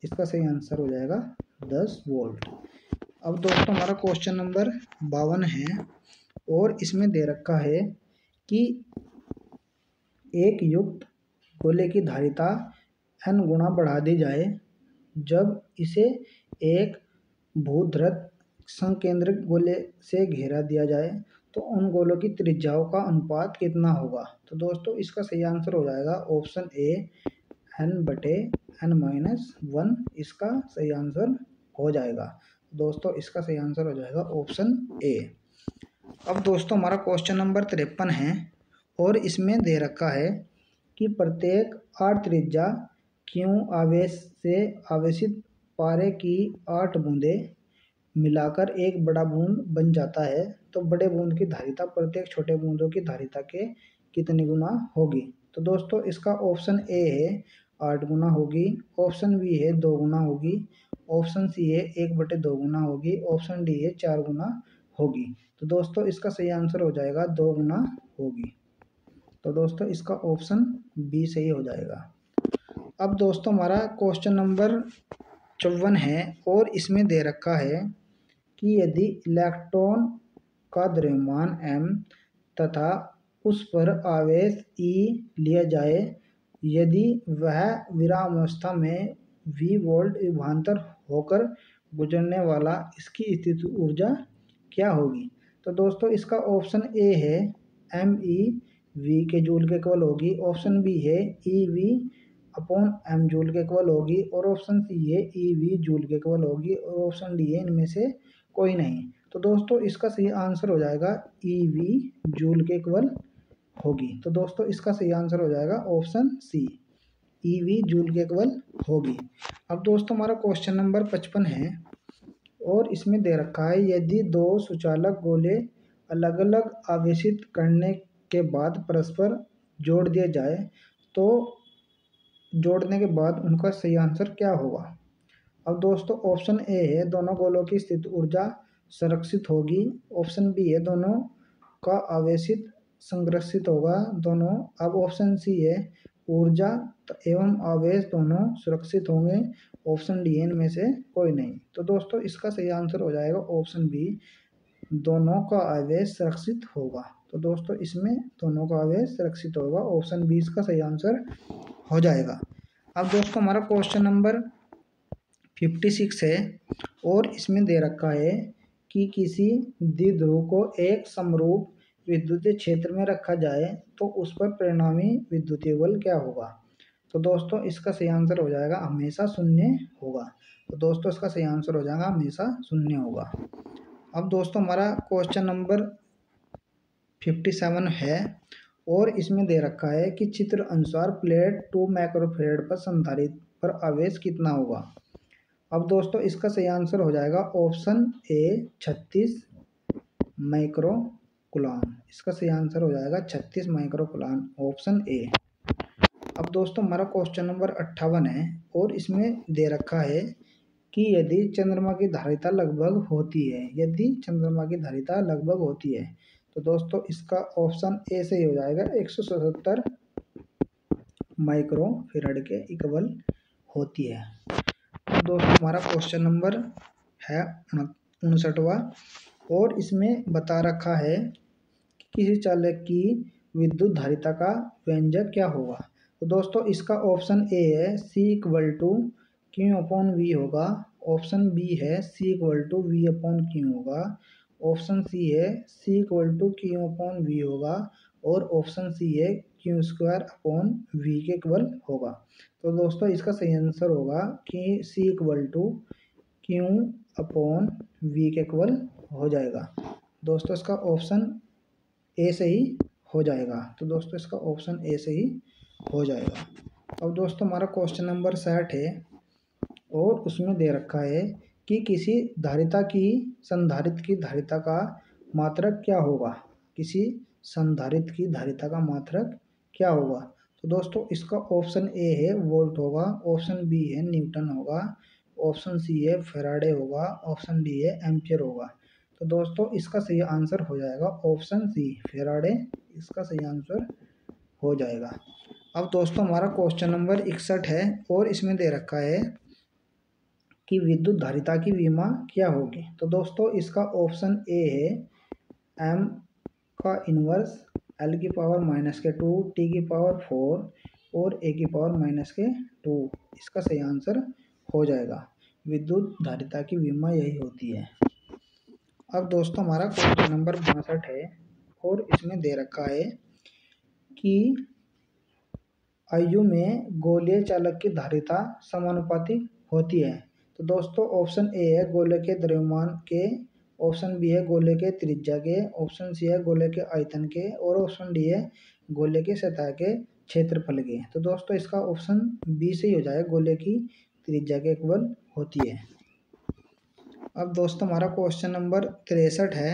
इसका सही आंसर हो जाएगा 10 वोल्ट। अब दोस्तों हमारा क्वेश्चन नंबर 52 है और इसमें दे रखा है कि एक युक्त गोले की धारिता n गुना बढ़ा दी जाए जब इसे एक भूधृत संकेंद्रित गोले से घेरा दिया जाए तो उन गोलों की त्रिज्याओं का अनुपात कितना होगा। तो दोस्तों इसका सही आंसर हो जाएगा ऑप्शन ए n/n-1। इसका सही आंसर हो जाएगा। दोस्तों इसका सही आंसर हो जाएगा ऑप्शन ए। अब दोस्तों हमारा क्वेश्चन नंबर 53 है और इसमें दे रखा है कि प्रत्येक r त्रिज्या Q आवेश से आवेशित पारे की 8 बूंदें मिलाकर एक बड़ा बूंद बन जाता है तो बड़े बूंद की धारिता प्रत्येक छोटे बूंदों की धारिता के कितने गुना होगी। तो दोस्तों इसका ऑप्शन ए है 8 गुना होगी। ऑप्शन बी है 2 गुना होगी। ऑप्शन सी है 1/2 गुना होगी। ऑप्शन डी है 4 गुना होगी। तो दोस्तों इसका सही आंसर हो जाएगा 2 गुना होगी। तो दोस्तों इसका ऑप्शन बी सही हो जाएगा। अब दोस्तों हमारा क्वेश्चन नंबर 54 है और इसमें दे रखा है कि यदि इलेक्ट्रॉन का द्रव्यमान m तथा उस पर आवेश E लिया जाए, यदि वह विरामावस्था में v वोल्ट विभवांतर होकर गुजरने वाला इसकी स्थित ऊर्जा क्या होगी। तो दोस्तों इसका ऑप्शन ए है MeV के जूल के इक्वल होगी। ऑप्शन बी है EV/m जूल के इक्वल होगी और ऑप्शन सी है EV जूल के इक्वल होगी और ऑप्शन डी है इनमें से कोई नहीं। तो दोस्तों इसका सही आंसर हो जाएगा EV जूल के इक्वल होगी। तो दोस्तों इसका सही आंसर हो जाएगा ऑप्शन सी, ईवी जूल के इक्वल होगी। अब दोस्तों हमारा क्वेश्चन नंबर 55 है और इसमें दे रखा है यदि दो सुचालक गोले अलग अलग आवेशित करने के बाद परस्पर जोड़ दिए जाए तो जोड़ने के बाद उनका सही आंसर क्या होगा। अब दोस्तों ऑप्शन ए है दोनों गोलों की स्थित ऊर्जा संरक्षित होगी। ऑप्शन बी है दोनों का आवेशित संरक्षित होगा दोनों। अब ऑप्शन सी है ऊर्जा एवं आवेश दोनों सुरक्षित होंगे। ऑप्शन डी है इनमें से कोई नहीं। तो दोस्तों इसका सही आंसर हो जाएगा ऑप्शन बी, दोनों का आवेश सुरक्षित होगा। तो दोस्तों इसमें दोनों का आवेश सुरक्षित होगा, ऑप्शन बी इसका सही आंसर हो जाएगा। अब दोस्तों हमारा क्वेश्चन नंबर 56 है और इसमें दे रखा है कि किसी द्विध्रुव को एक समरूप विद्युतीय क्षेत्र में रखा जाए तो उस पर परिणामी विद्युतीय बल क्या होगा। तो दोस्तों इसका सही आंसर हो जाएगा हमेशा शून्य होगा। तो दोस्तों इसका सही आंसर हो जाएगा हमेशा शून्य होगा। अब दोस्तों हमारा क्वेश्चन नंबर 57 है और इसमें दे रखा है कि चित्र अनुसार प्लेट 2 माइक्रोफेरेड पर संधारित्र पर आवेश कितना होगा। अब दोस्तों इसका सही आंसर हो जाएगा ऑप्शन ए 36 माइक्रो कुलाम। इसका सही आंसर हो जाएगा 36 माइक्रो कुलाम, ऑप्शन ए। अब दोस्तों हमारा क्वेश्चन नंबर 58 है और इसमें दे रखा है कि यदि चंद्रमा की धारिता लगभग होती है, यदि चंद्रमा की धारिता लगभग होती है तो दोस्तों इसका ऑप्शन ए सही हो जाएगा 177 माइक्रो फेराड के इक्वल होती है। तो दोस्तों हमारा क्वेश्चन नंबर है 59वां और इसमें बता रखा है कि किसी चालक की विद्युत धारिता का व्यंजक क्या होगा। तो दोस्तों इसका ऑप्शन ए है C equal to Q upon V होगा। ऑप्शन बी है C equal to V upon Q होगा। ऑप्शन सी है C equal to Q upon V होगा और ऑप्शन सी है क्यू स्क्वायर अपॉन वी के इक्वल होगा। तो दोस्तों इसका सही आंसर होगा कि C equal to Q upon V के इक्वल हो जाएगा। दोस्तों इसका ऑप्शन ए सही हो जाएगा। तो दोस्तों इसका ऑप्शन ए सही हो जाएगा। अब दोस्तों हमारा क्वेश्चन नंबर 60 है और उसमें दे रखा है कि किसी धारिता की संधारित्र की धारिता का मात्रक क्या होगा। किसी संधारित्र की धारिता का मात्रक क्या होगा। तो दोस्तों इसका ऑप्शन ए है वोल्ट होगा। ऑप्शन बी है न्यूटन होगा। ऑप्शन सी है फैराडे होगा। ऑप्शन डी है एम्पियर होगा। तो दोस्तों इसका सही आंसर हो जाएगा ऑप्शन सी फैराडे, इसका सही आंसर हो जाएगा। अब दोस्तों हमारा क्वेश्चन नंबर 61 है और इसमें दे रखा है कि विद्युत धारिता की विमा क्या होगी। तो दोस्तों इसका ऑप्शन ए है एम का इनवर्स एल की पावर माइनस के 2 टी की पावर 4 और ए की पावर माइनस के 2, इसका सही आंसर हो जाएगा। विद्युत धारिता की विमा यही होती है। अब दोस्तों हमारा क्वेश्चन नंबर 62 है और इसमें दे रखा है कि आयु में गोलीय चालक की धारिता समानुपाती होती है। तो दोस्तों ऑप्शन ए है गोले के द्रव्यमान के। ऑप्शन बी है गोले के त्रिज्या के। ऑप्शन सी है गोले के आयतन के और ऑप्शन डी है गोले के सतह के क्षेत्रफल के। तो दोस्तों इसका ऑप्शन बी से ही हो जाएगा, गोले की त्रिज्या के इक्वल होती है। अब दोस्तों हमारा क्वेश्चन नंबर 63 है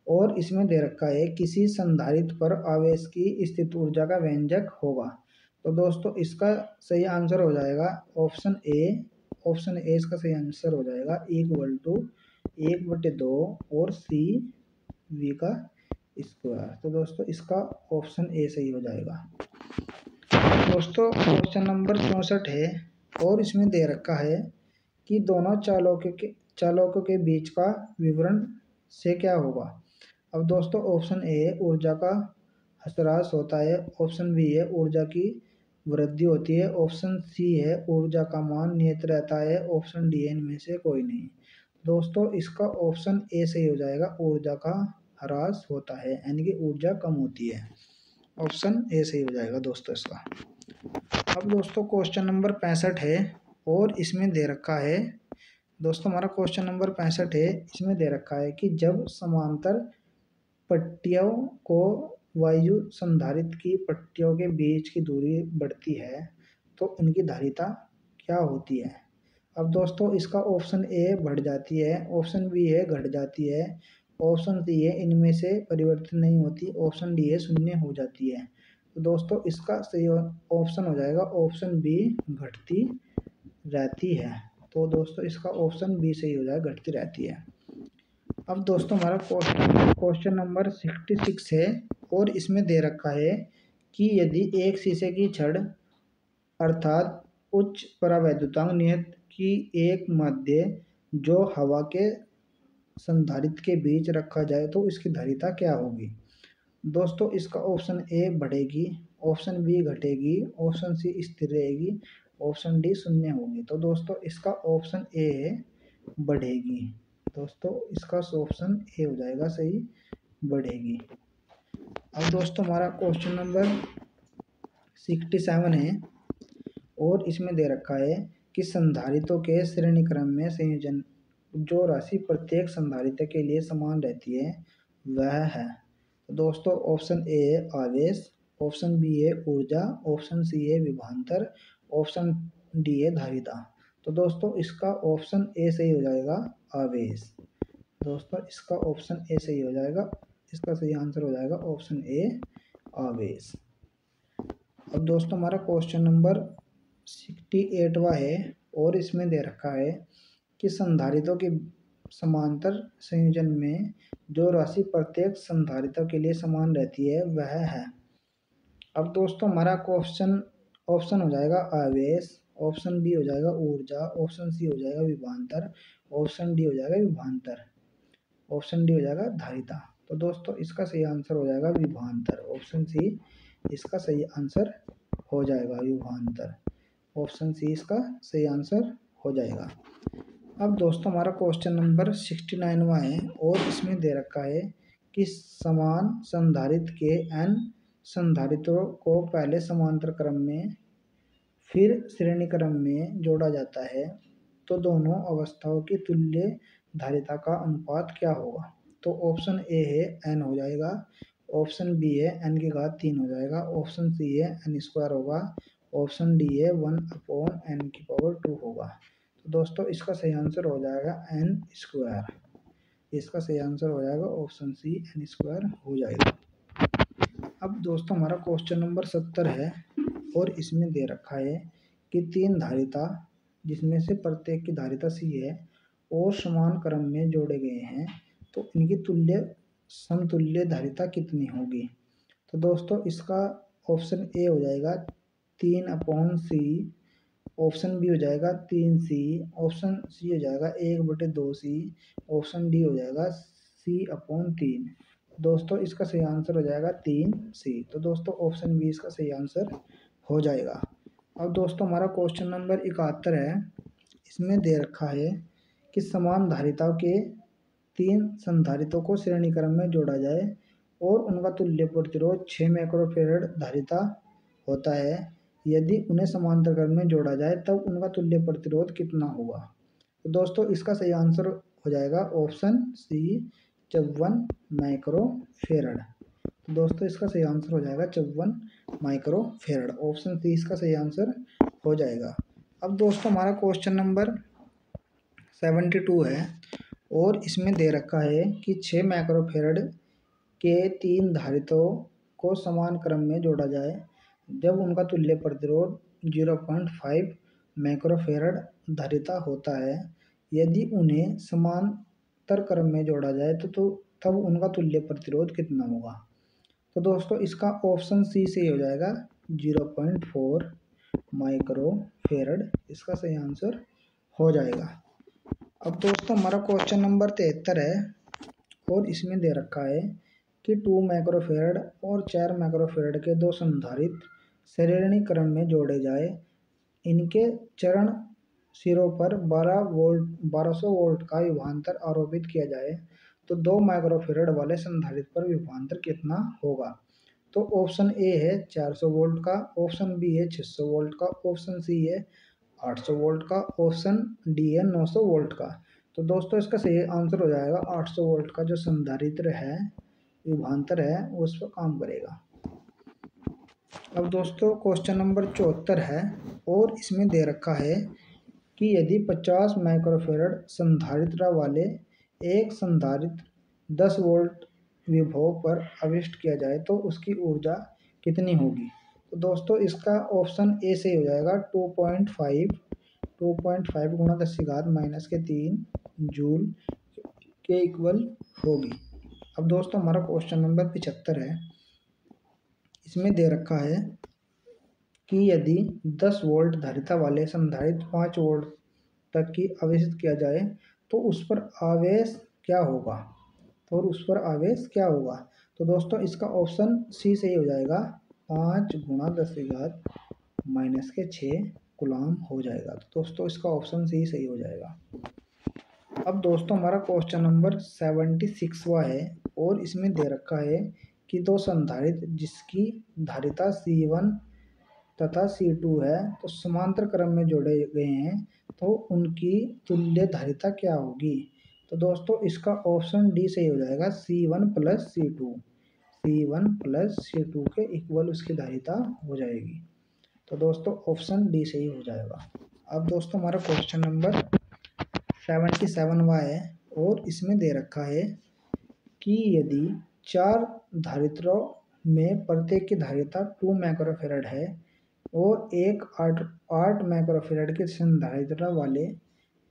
और इसमें दे रखा है किसी संधारित्र पर आवेश की स्थित ऊर्जा का व्यंजक होगा। तो दोस्तों इसका सही आंसर हो जाएगा ऑप्शन ए। ऑप्शन ए इसका सही आंसर हो जाएगा इक्वल टू 1/2 और सी वी का स्क्वायर। तो दोस्तों इसका ऑप्शन ए सही हो जाएगा। दोस्तों क्वेश्चन नंबर 64 है और इसमें दे रखा है कि दोनों चालकों के बीच का विवरण से क्या होगा। अब दोस्तों ऑप्शन ए ऊर्जा का ह्रास होता है। ऑप्शन बी है ऊर्जा की वृद्धि होती है। ऑप्शन सी है ऊर्जा का मान नियत रहता है। ऑप्शन डी है इनमें से कोई नहीं। दोस्तों इसका ऑप्शन ए सही हो जाएगा, ऊर्जा का ह्रास होता है यानी कि ऊर्जा कम होती है। ऑप्शन ए सही हो जाएगा दोस्तों इसका। अब दोस्तों क्वेश्चन नंबर 65 है और इसमें दे रखा है, दोस्तों हमारा क्वेश्चन नंबर 65 है, इसमें दे रखा है कि जब समांतर पट्टियों को वायु संधारित्र की पट्टियों के बीच की दूरी बढ़ती है तो इनकी धारिता क्या होती है। अब दोस्तों इसका ऑप्शन ए बढ़ जाती है, ऑप्शन बी है घट जाती है, ऑप्शन सी है इनमें से परिवर्तन नहीं होती, ऑप्शन डी है शून्य हो जाती है। तो दोस्तों इसका सही ऑप्शन हो जाएगा ऑप्शन बी घटती रहती है। तो दोस्तों इसका ऑप्शन बी सही हो जाएगा, घटती रहती है। अब दोस्तों हमारा क्वेश्चन नंबर 66 है और इसमें दे रखा है कि यदि एक शीशे की छड़ अर्थात उच्च परावैद्युतांक नियत की एक माध्य जो हवा के संधारित्र के बीच रखा जाए तो इसकी धारिता क्या होगी। दोस्तों इसका ऑप्शन ए बढ़ेगी, ऑप्शन बी घटेगी, ऑप्शन सी स्थिर रहेगी, ऑप्शन डी शून्य होगी। तो दोस्तों इसका ऑप्शन ए है बढ़ेगी। दोस्तों इसका ऑप्शन ए हो जाएगा सही, बढ़ेगी। अब दोस्तों हमारा क्वेश्चन नंबर 67 है और इसमें दे रखा है कि संधारित्रों के श्रेणी क्रम में संयोजन जो राशि प्रत्येक संधारित्र के लिए समान रहती है वह है। तो दोस्तों ऑप्शन ए है आवेश, ऑप्शन बी है ऊर्जा, ऑप्शन सी है विभवांतर, ऑप्शन डी है धारिता। तो दोस्तों इसका ऑप्शन ए सही हो जाएगा आवेश। दोस्तों इसका ऑप्शन ए सही हो जाएगा, इसका सही आंसर हो जाएगा ऑप्शन ए आवेश। अब दोस्तों हमारा क्वेश्चन नंबर 68वां है और इसमें दे रखा है कि संधारित्रों के समांतर संयोजन में जो राशि प्रत्येक संधारित्र के लिए समान रहती है वह है। अब दोस्तों हमारा क्वेश्चन ऑप्शन हो जाएगा आवेश, ऑप्शन बी हो जाएगा ऊर्जा, ऑप्शन सी हो जाएगा विभवांतर, ऑप्शन डी हो जाएगा विभवांतर, ऑप्शन डी हो जाएगा धारिता। तो दोस्तों इसका सही आंसर हो जाएगा विभवांतर, ऑप्शन सी इसका सही आंसर हो जाएगा विभवांतर, ऑप्शन सी इसका सही आंसर हो जाएगा। अब दोस्तों हमारा क्वेश्चन नंबर 69वां है और इसमें दे रखा है कि समान संधारित्र के n संधारित्रों को पहले समांतर क्रम में फिर श्रेणी क्रम में जोड़ा जाता है तो दोनों अवस्थाओं की तुल्य धारिता का अनुपात क्या होगा। तो ऑप्शन ए है n हो जाएगा, ऑप्शन बी है n की घात 3 हो जाएगा, ऑप्शन सी है n स्क्वायर होगा, ऑप्शन डी है 1/n की पावर 2 होगा। तो दोस्तों इसका सही आंसर हो जाएगा n स्क्वायर, इसका सही आंसर हो जाएगा ऑप्शन सी n स्क्वायर हो जाएगा। अब दोस्तों हमारा क्वेश्चन नंबर 70 है और इसमें दे रखा है कि तीन धारिता जिसमें से प्रत्येक की धारिता सी है और समान क्रम में जोड़े गए हैं तो इनकी समतुल्य धारिता कितनी होगी। तो दोस्तों इसका ऑप्शन ए हो जाएगा 3/c, ऑप्शन बी हो जाएगा 3c, ऑप्शन सी हो जाएगा 1/2c, ऑप्शन डी हो जाएगा c/3। दोस्तों इसका सही आंसर हो जाएगा 3c। तो दोस्तों ऑप्शन बी इसका सही आंसर हो जाएगा। अब दोस्तों हमारा क्वेश्चन नंबर 71 है, इसमें दे रखा है कि समान धारिताओं के तीन संधारित्रों को श्रेणी क्रम में जोड़ा जाए और उनका तुल्य प्रतिरोध 6 माइक्रोफैराड धारिता होता है। यदि उन्हें समांतर क्रम में जोड़ा जाए तब उनका तुल्य प्रतिरोध कितना होगा। तो दोस्तों इसका सही आंसर हो जाएगा ऑप्शन सी 54 माइक्रोफैराड। तो दोस्तों इसका सही आंसर हो जाएगा 54 माइक्रोफैराड, ऑप्शन सी इसका सही आंसर हो जाएगा। अब दोस्तों हमारा क्वेश्चन नंबर 72 है और इसमें दे रखा है कि 6 माइक्रोफैराड के तीन धारिताओं को समान क्रम में जोड़ा जाए जब उनका तुल्य प्रतिरोध 0.5 माइक्रोफैराड धारिता होता है। यदि उन्हें समांतर क्रम में जोड़ा जाए तो तब उनका तुल्य प्रतिरोध कितना होगा। तो दोस्तों इसका ऑप्शन सी से हो जाएगा 0.4 माइक्रोफैराड, इसका सही आंसर हो जाएगा। अब दोस्तों हमारा क्वेश्चन नंबर 73 है और इसमें दे रखा है कि 2 माइक्रोफैराड और 4 माइक्रोफैराड के दो संधारित्र श्रेणी क्रम में जोड़े जाए, इनके चरण सिरों पर 1200 वोल्ट का विभवांतर आरोपित किया जाए तो 2 माइक्रोफैराड वाले संधारित्र पर विभवांतर कितना होगा। तो ऑप्शन ए है 400 वोल्ट का, ऑप्शन बी है 600 वोल्ट का, ऑप्शन सी है 800 वोल्ट का, ऑप्शन डी है 900 वोल्ट का। तो दोस्तों इसका सही आंसर हो जाएगा 800 वोल्ट का जो संधारित्र है विभवांतर है वो उस पर काम करेगा। अब दोस्तों क्वेश्चन नंबर 74 है और इसमें दे रखा है कि यदि 50 माइक्रोफेरड संधारित्र वाले एक संधारित्र 10 वोल्ट विभव पर आविष्ट किया जाए तो उसकी ऊर्जा कितनी होगी। तो दोस्तों इसका ऑप्शन ए से हो जाएगा 2.5 गुणा 10⁻³ जूल के इक्वल होगी। अब दोस्तों हमारा क्वेश्चन नंबर 75 है। इसमें दे रखा है कि यदि 10 वोल्ट धारिता वाले संधारित्र 5 वोल्ट तक की आवेशित किया जाए तो उस पर आवेश क्या होगा। तो दोस्तों इसका ऑप्शन सी सही हो जाएगा, 5 गुणा 10⁻⁻6 कूलम हो जाएगा। तो दोस्तों इसका ऑप्शन सी सही हो जाएगा। अब दोस्तों हमारा क्वेश्चन नंबर 76वां है और इसमें दे रखा है कि दो संधारित्र जिसकी धारिता C1 तथा C2 है तो समांतर क्रम में जोड़े गए हैं तो उनकी तुल्य धारिता क्या होगी। तो दोस्तों इसका ऑप्शन डी सही हो जाएगा, C1 प्लस C2 के इक्वल उसकी धारिता हो जाएगी। तो दोस्तों ऑप्शन डी सही हो जाएगा। अब दोस्तों हमारा क्वेश्चन नंबर 77वां है और इसमें दे रखा है कि यदि 4 धारित्रों में प्रत्येक की धारिता 2 माइक्रोफेरड है और एक 8 माइक्रोफेरड के संधारित्र वाले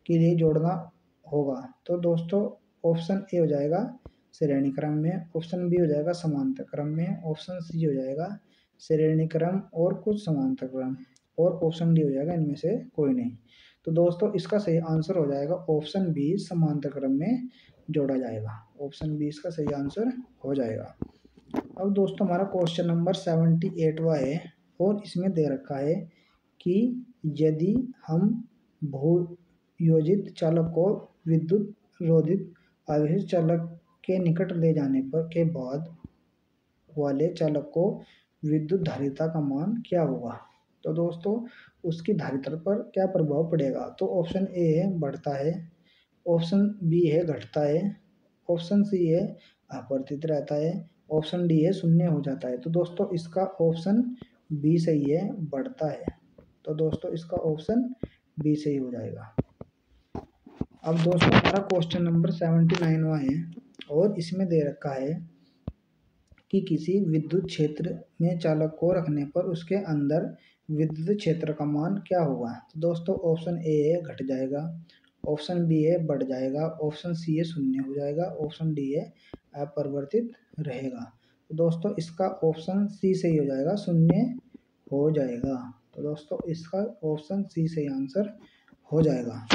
के लिए जोड़ना होगा तो दोस्तों ऑप्शन ए हो जाएगा श्रेणी क्रम में, ऑप्शन बी हो जाएगा समांतर क्रम में, ऑप्शन सी हो जाएगा श्रेणी क्रम और कुछ समांतर क्रम और ऑप्शन डी हो जाएगा इनमें से कोई नहीं। तो दोस्तों इसका सही आंसर हो जाएगा ऑप्शन बी, समांतर क्रम में जोड़ा जाएगा। ऑप्शन बी इसका सही आंसर हो जाएगा। अब दोस्तों हमारा क्वेश्चन नंबर 78वां है और इसमें दे रखा है कि यदि हम बहुयोजित चालक को विद्युत रोधित आवेशित चालक के निकट ले जाने पर के बाद वाले चालक को विद्युत धारिता का मान क्या होगा। तो दोस्तों उसकी धारिता पर क्या प्रभाव पड़ेगा। तो ऑप्शन ए है बढ़ता है, ऑप्शन बी है घटता है, ऑप्शन सी है अपरिवर्तित रहता है, ऑप्शन डी है शून्य हो जाता है। तो दोस्तों इसका ऑप्शन बी सही है, बढ़ता है। तो दोस्तों इसका ऑप्शन बी सही हो जाएगा। अब दोस्तों हमारा क्वेश्चन नंबर 79वां है और इसमें दे रखा है कि किसी विद्युत क्षेत्र में चालक को रखने पर उसके अंदर विद्युत क्षेत्र का मान क्या होगा। तो दोस्तों ऑप्शन ए है घट जाएगा, ऑप्शन बी है बढ़ जाएगा, ऑप्शन सी है शून्य हो जाएगा, ऑप्शन डी है अपरिवर्तित रहेगा। तो दोस्तों इसका ऑप्शन सी सही हो जाएगा, शून्य हो जाएगा। तो दोस्तों इसका ऑप्शन सी सही आंसर हो जाएगा।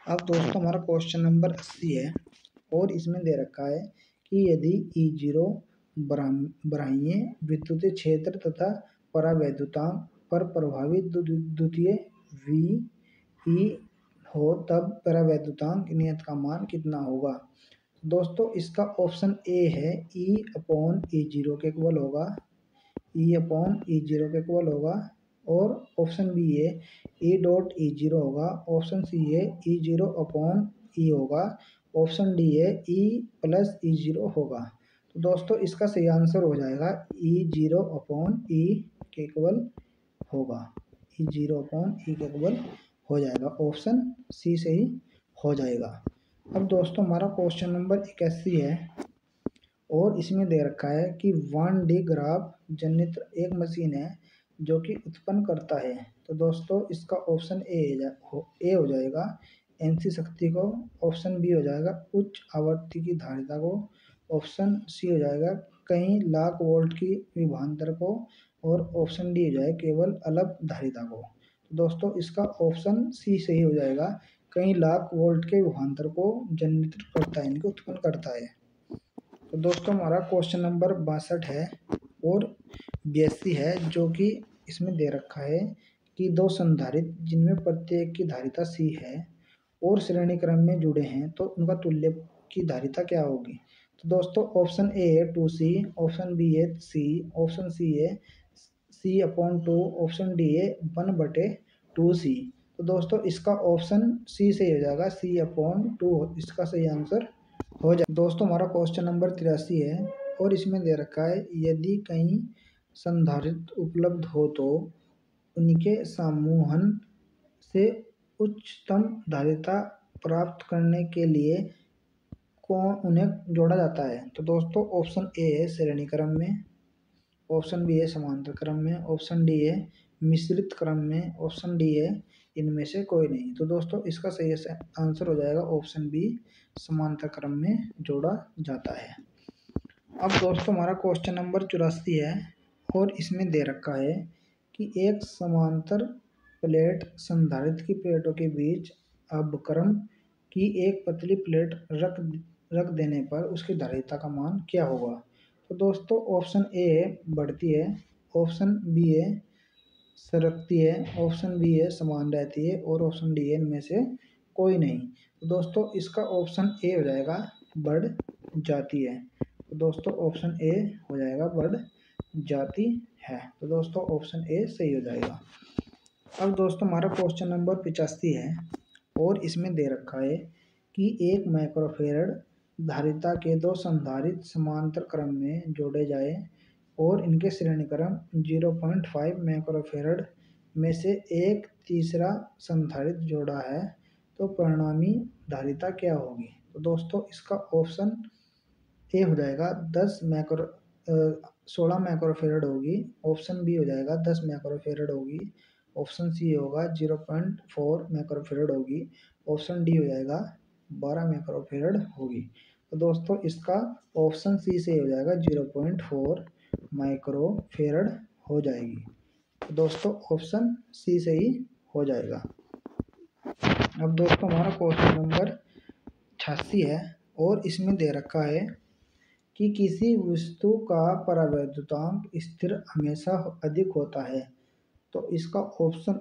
अब दोस्तों हमारा क्वेश्चन नंबर 80 है और इसमें दे रखा है कि यदि E0 बाह्य विद्युत क्षेत्र तथा परावैद्युतांक पर प्रभावित द्वितीय VE हो तब परावैद्युतांक नियत का मान कितना होगा। दोस्तों इसका ऑप्शन ए है E/E0 के इक्वल होगा, E/E0 के इक्वल होगा और ऑप्शन बी है E.E0 होगा, ऑप्शन सी है E0/E होगा, ऑप्शन डी है E+E0 होगा। तो दोस्तों इसका सही आंसर हो जाएगा E0/E के इक्वल होगा, E0/E के इक्वल हो जाएगा। ऑप्शन सी सही हो जाएगा। अब दोस्तों हमारा क्वेश्चन नंबर 81 है और इसमें दे रखा है कि वान डी ग्राफ जनित्र एक मशीन है जो कि उत्पन्न करता है। तो दोस्तों इसका ऑप्शन ए हो जाएगा एनसी शक्ति को, ऑप्शन बी हो जाएगा उच्च आवृत्ति की धारिता को, ऑप्शन सी हो जाएगा कई लाख वोल्ट की विभवांतर को और ऑप्शन डी हो जाएगा केवल अल्प धारिता को। तो दोस्तों इसका ऑप्शन सी सही हो जाएगा, कई लाख वोल्ट के विभवांतर को जनित्र करता है, इनको उत्पन्न करता है। तो दोस्तों हमारा क्वेश्चन नंबर 62 है और 82 है जो कि इसमें दे रखा है कि दो संधारित्र जिनमें प्रत्येक की धारिता C है और श्रेणी क्रम में जुड़े हैं तो उनका तुल्य की धारिता क्या होगी। तो दोस्तों ऑप्शन ए है 2C, ऑप्शन बी है C, ऑप्शन सी है C/2, ऑप्शन डी है 1/2C। तो दोस्तों इसका ऑप्शन सी सही हो जाएगा, C/2 इसका सही आंसर हो जाए। दोस्तों हमारा क्वेश्चन नंबर 83 है और इसमें दे रखा है यदि कई संधारित्र उपलब्ध हो तो उनके समूहन से उच्चतम धारिता प्राप्त करने के लिए कौन उन्हें जोड़ा जाता है। तो दोस्तों ऑप्शन ए है श्रेणी क्रम में, ऑप्शन बी है समांतर क्रम में, ऑप्शन डी है मिश्रित क्रम में, ऑप्शन डी है इनमें से कोई नहीं। तो दोस्तों इसका सही आंसर हो जाएगा ऑप्शन बी, समांतर क्रम में जोड़ा जाता है। अब दोस्तों हमारा क्वेश्चन नंबर 84 है और इसमें दे रखा है कि एक समांतर प्लेट संधारित्र की प्लेटों के बीच अवक्रम की एक पतली प्लेट रख देने पर उसकी धारिता का मान क्या होगा। तो दोस्तों ऑप्शन ए बढ़ती है, ऑप्शन बी है सरकती है, ऑप्शन बी है समान रहती है और ऑप्शन डी है इनमें से कोई नहीं। तो दोस्तों इसका ऑप्शन ए हो जाएगा बढ़ जाती है। तो दोस्तों ऑप्शन ए हो जाएगा बढ़ जाती है। तो दोस्तों ऑप्शन ए सही हो जाएगा। अब दोस्तों हमारा क्वेश्चन नंबर 85 है और इसमें दे रखा है कि 1 माइक्रोफेरड धारिता के दो संधारित्र समांतर क्रम में जोड़े जाए और इनके श्रेणी क्रम 0.5 माइक्रोफेरड में से एक तीसरा संधारित्र जोड़ा है तो परिणामी धारिता क्या होगी। तो दोस्तों इसका ऑप्शन ए हो जाएगा 16 माइक्रोफेरड होगी, ऑप्शन बी हो जाएगा 10 माइक्रोफेरड होगी, ऑप्शन सी होगा 0.4 माइक्रोफेरड होगी, ऑप्शन डी हो जाएगा 12 माइक्रोफेरड होगी। तो दोस्तों इसका ऑप्शन सी से हो जाएगा 0.4 माइक्रोफेरड हो जाएगी। तो दोस्तों ऑप्शन सी से ही हो जाएगा। अब दोस्तों हमारा क्वेश्चन नंबर 86 है और इसमें दे रखा है कि किसी वस्तु का परावैद्युतांक स्थिर हमेशा अधिक होता है। तो इसका ऑप्शन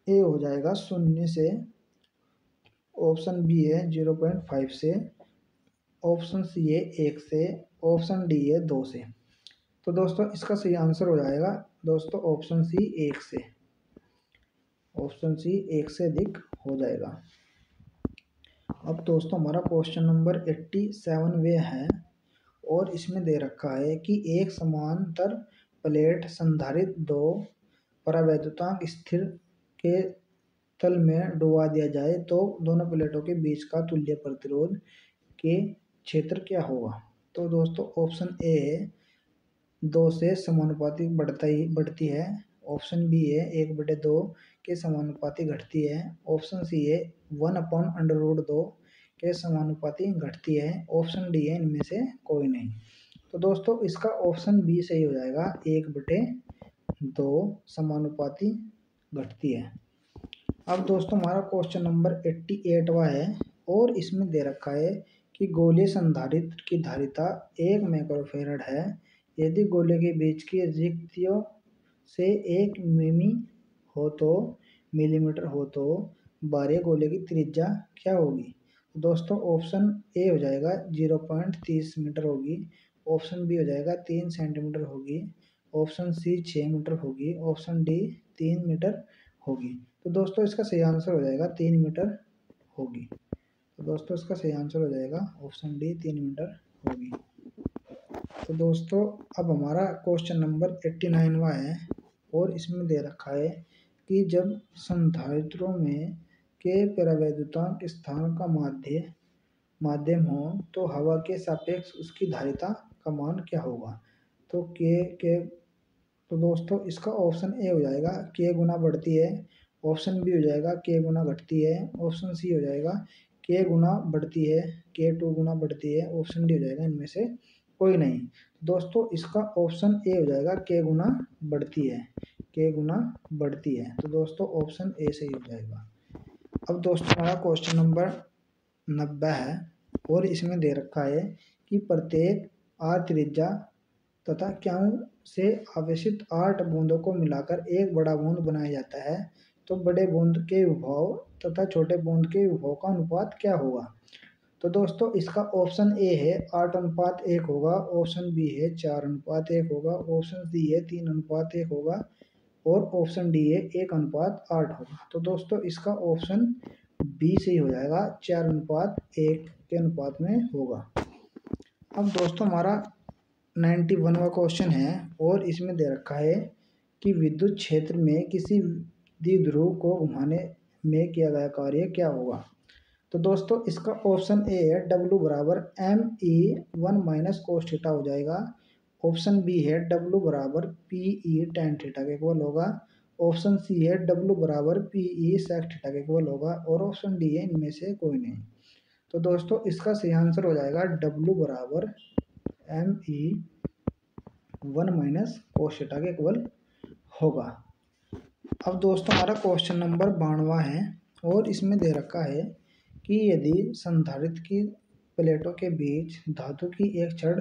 ए हो जाएगा 0 से, ऑप्शन बी है 0.5 से, ऑप्शन सी है 1 से, ऑप्शन डी है 2 से। तो दोस्तों इसका सही आंसर हो जाएगा दोस्तों ऑप्शन सी 1 से, ऑप्शन सी 1 से अधिक हो जाएगा। अब दोस्तों हमारा क्वेश्चन नंबर 87 है और इसमें दे रखा है कि एक समांतर प्लेट संधारित्र दो परावैद्युतांक स्थिर के तल में डुबा दिया जाए तो दोनों प्लेटों के बीच का तुल्य प्रतिरोध के क्षेत्र क्या होगा। तो दोस्तों ऑप्शन ए है 2 से समानुपाती बढ़ती है, ऑप्शन बी है 1/2 के समानुपाती घटती है, ऑप्शन सी है 1/√2 के समानुपाती घटती है, ऑप्शन डी है इनमें से कोई नहीं। तो दोस्तों इसका ऑप्शन बी सही हो जाएगा 1/2 समानुपाती घटती है। अब दोस्तों हमारा क्वेश्चन नंबर 88वां है और इसमें दे रखा है कि गोलीय संधारित्र की धारिता 1 माइक्रोफेरड है यदि गोले के बीच की रिक्तियों से 1 मिलीमीटर हो तो बाह्य गोले की त्रिज्या क्या होगी। दोस्तों ऑप्शन ए हो जाएगा 0.30 मीटर होगी, ऑप्शन बी हो जाएगा 3 सेंटीमीटर होगी, ऑप्शन सी 6 मीटर होगी, ऑप्शन डी 3 मीटर होगी। तो दोस्तों इसका सही आंसर हो जाएगा 3 मीटर होगी। तो दोस्तों इसका सही आंसर हो जाएगा ऑप्शन डी 3 मीटर होगी। तो दोस्तों अब हमारा क्वेश्चन नंबर 89वां है और इसमें दे रखा है कि जब संधारित्रों में के परावैद्युतांक स्थान का माध्यम हो तो हवा के सापेक्ष उसकी धारिता का मान क्या होगा। तो तो दोस्तों इसका ऑप्शन ए हो जाएगा के गुना बढ़ती है, ऑप्शन बी हो जाएगा के गुना घटती है, ऑप्शन सी हो जाएगा के गुना बढ़ती है, के 2 गुना बढ़ती है, ऑप्शन डी हो जाएगा इनमें से कोई नहीं। दोस्तों इसका ऑप्शन ए हो जाएगा के गुना बढ़ती है, के गुना बढ़ती है। तो दोस्तों ऑप्शन ए सही हो जाएगा। अब दोस्तों हमारा क्वेश्चन नंबर 90 है और इसमें दे रखा है कि प्रत्येक आर त्रिज्या तथा क्यों से आवेशित 8 बूंदों को मिलाकर एक बड़ा बूंद बनाया जाता है तो बड़े बूंद के विभव तथा छोटे बूंद के विभव का अनुपात क्या होगा। तो दोस्तों इसका ऑप्शन ए है 8:1 होगा, ऑप्शन बी है 4:1 होगा, ऑप्शन सी है 3:1 होगा और ऑप्शन डी है 1:8 होगा। तो दोस्तों इसका ऑप्शन बी सही हो जाएगा 4:1 के अनुपात में होगा। अब दोस्तों हमारा 91वां क्वेश्चन है और इसमें दे रखा है कि विद्युत क्षेत्र में किसी द्विध्रुव को घुमाने में किया गया कार्य क्या होगा। तो दोस्तों इसका ऑप्शन ए है W बराबर ME1 माइनस कोस थीटा हो जाएगा। ऑप्शन बी है W बराबर PE tan थीटा के इक्वल होगा। ऑप्शन सी है W बराबर PE sec थीटा के इक्वल होगा और ऑप्शन डी है इनमें से कोई नहीं। तो दोस्तों इसका सही आंसर हो जाएगा W बराबर ME1 माइनस कोस थीटा के इक्वल होगा। अब दोस्तों हमारा क्वेश्चन नंबर 92 है और इसमें दे रखा है कि यदि संधारित्र की प्लेटों के बीच धातु की एक छड़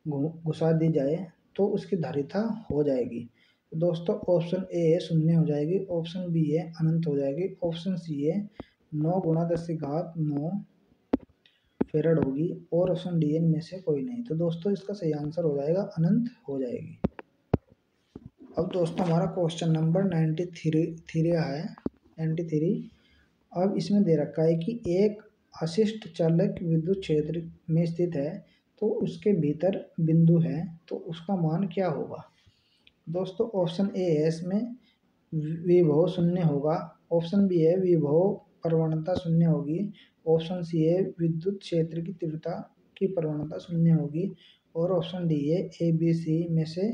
घुसा दी जाए तो उसकी धारिता हो जाएगी। तो दोस्तों ऑप्शन ए है 0 हो जाएगी, ऑप्शन बी है अनंत हो जाएगी, ऑप्शन सी है 9 गुणा 10⁹ फेरड होगी और ऑप्शन डी इनमें से कोई नहीं। तो दोस्तों इसका सही आंसर हो जाएगा अनंत हो जाएगी। अब दोस्तों हमारा क्वेश्चन नंबर 93 है 93। अब इसमें दे रखा है कि एक अशिष्ट चालक विद्युत क्षेत्र में स्थित है तो उसके भीतर बिंदु है तो उसका मान क्या होगा। दोस्तों ऑप्शन ए है इसमें विभव 0 होगा, ऑप्शन बी है विभव प्रवणता 0 होगी, ऑप्शन सी है विद्युत क्षेत्र की तीव्रता की प्रवणता 0 होगी और ऑप्शन डी है ए बी सी में से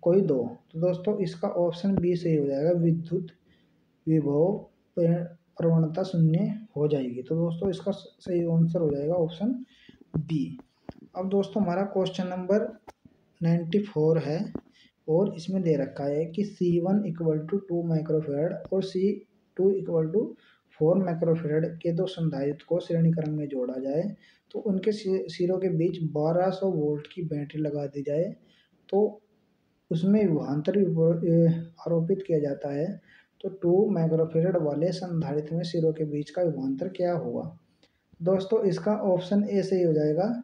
कोई दो। तो दोस्तों इसका ऑप्शन बी सही हो जाएगा, विद्युत विभव प्रवणता 0 हो जाएगी। तो दोस्तों इसका सही आंसर हो जाएगा ऑप्शन बी। अब दोस्तों हमारा क्वेश्चन नंबर 94 है और इसमें दे रखा है कि C1 = 2 माइक्रोफेरड और C2 = 4 माइक्रोफेरड के दो संधारित्र को श्रेणी क्रम में जोड़ा जाए तो उनके सिरों के बीच 1200 वोल्ट की बैटरी लगा दी जाए तो उसमें विभवांतर आरोपित किया जाता है। तो 2 माइक्रोफेरड वाले संधारित्र में सिरों के बीच का विभवांतर क्या होगा। दोस्तों इसका ऑप्शन ए सही हो जाएगा,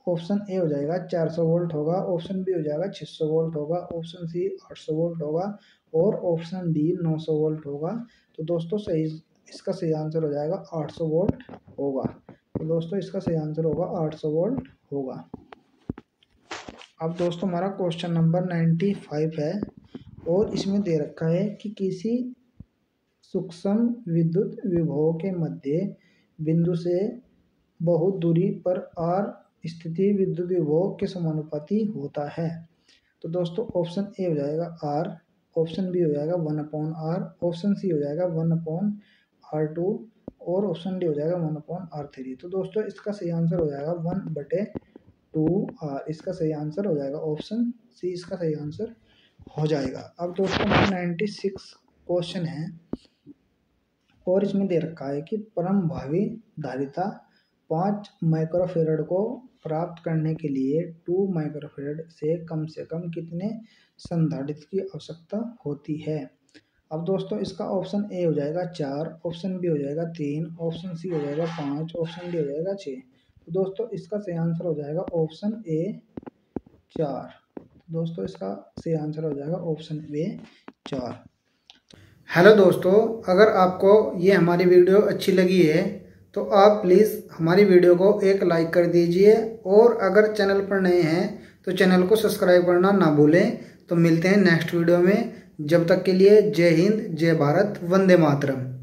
ऑप्शन ए हो जाएगा 400 वोल्ट होगा, ऑप्शन बी हो जाएगा 600 वोल्ट होगा, ऑप्शन सी 800 वोल्ट होगा और ऑप्शन डी 900 वोल्ट होगा। तो दोस्तों इसका सही आंसर हो जाएगा 800 वोल्ट होगा। तो दोस्तों इसका सही आंसर होगा 800 वोल्ट होगा। अब दोस्तों हमारा क्वेश्चन नंबर 95 है और इसमें दे रखा है कि किसी सूक्ष्म विद्युत विभव के मध्य बिंदु से बहुत दूरी पर R स्थिति विद्युत विभव के समानुपाती होता है। तो दोस्तों ऑप्शन ए हो जाएगा R, ऑप्शन बी हो जाएगा 1/R, ऑप्शन सी हो जाएगा 1/R2 और ऑप्शन डी हो जाएगा 1/R3। तो दोस्तों इसका सही आंसर हो जाएगा 1/2R। इसका सही आंसर हो जाएगा ऑप्शन सी, इसका सही आंसर हो जाएगा। अब दोस्तों 96 क्वेश्चन है और इसमें दे रखा है कि परमभावी धारिता 5 माइक्रोफेरड को प्राप्त करने के लिए 2 माइक्रोफेरड से कम कितने संधारित्र की आवश्यकता होती है। अब दोस्तों इसका ऑप्शन ए हो जाएगा 4, ऑप्शन बी हो जाएगा 3, ऑप्शन सी हो जाएगा 5, ऑप्शन डी हो जाएगा 6। तो दोस्तों इसका सही आंसर हो जाएगा ऑप्शन ए 4। दोस्तों इसका सही आंसर हो जाएगा ऑप्शन ए 4। हेलो दोस्तों, अगर आपको ये हमारी वीडियो अच्छी लगी है तो आप प्लीज़ हमारी वीडियो को एक लाइक कर दीजिए और अगर चैनल पर नए हैं तो चैनल को सब्सक्राइब करना ना भूलें। तो मिलते हैं नेक्स्ट वीडियो में, जब तक के लिए जय हिंद, जय भारत, वंदे मातरम।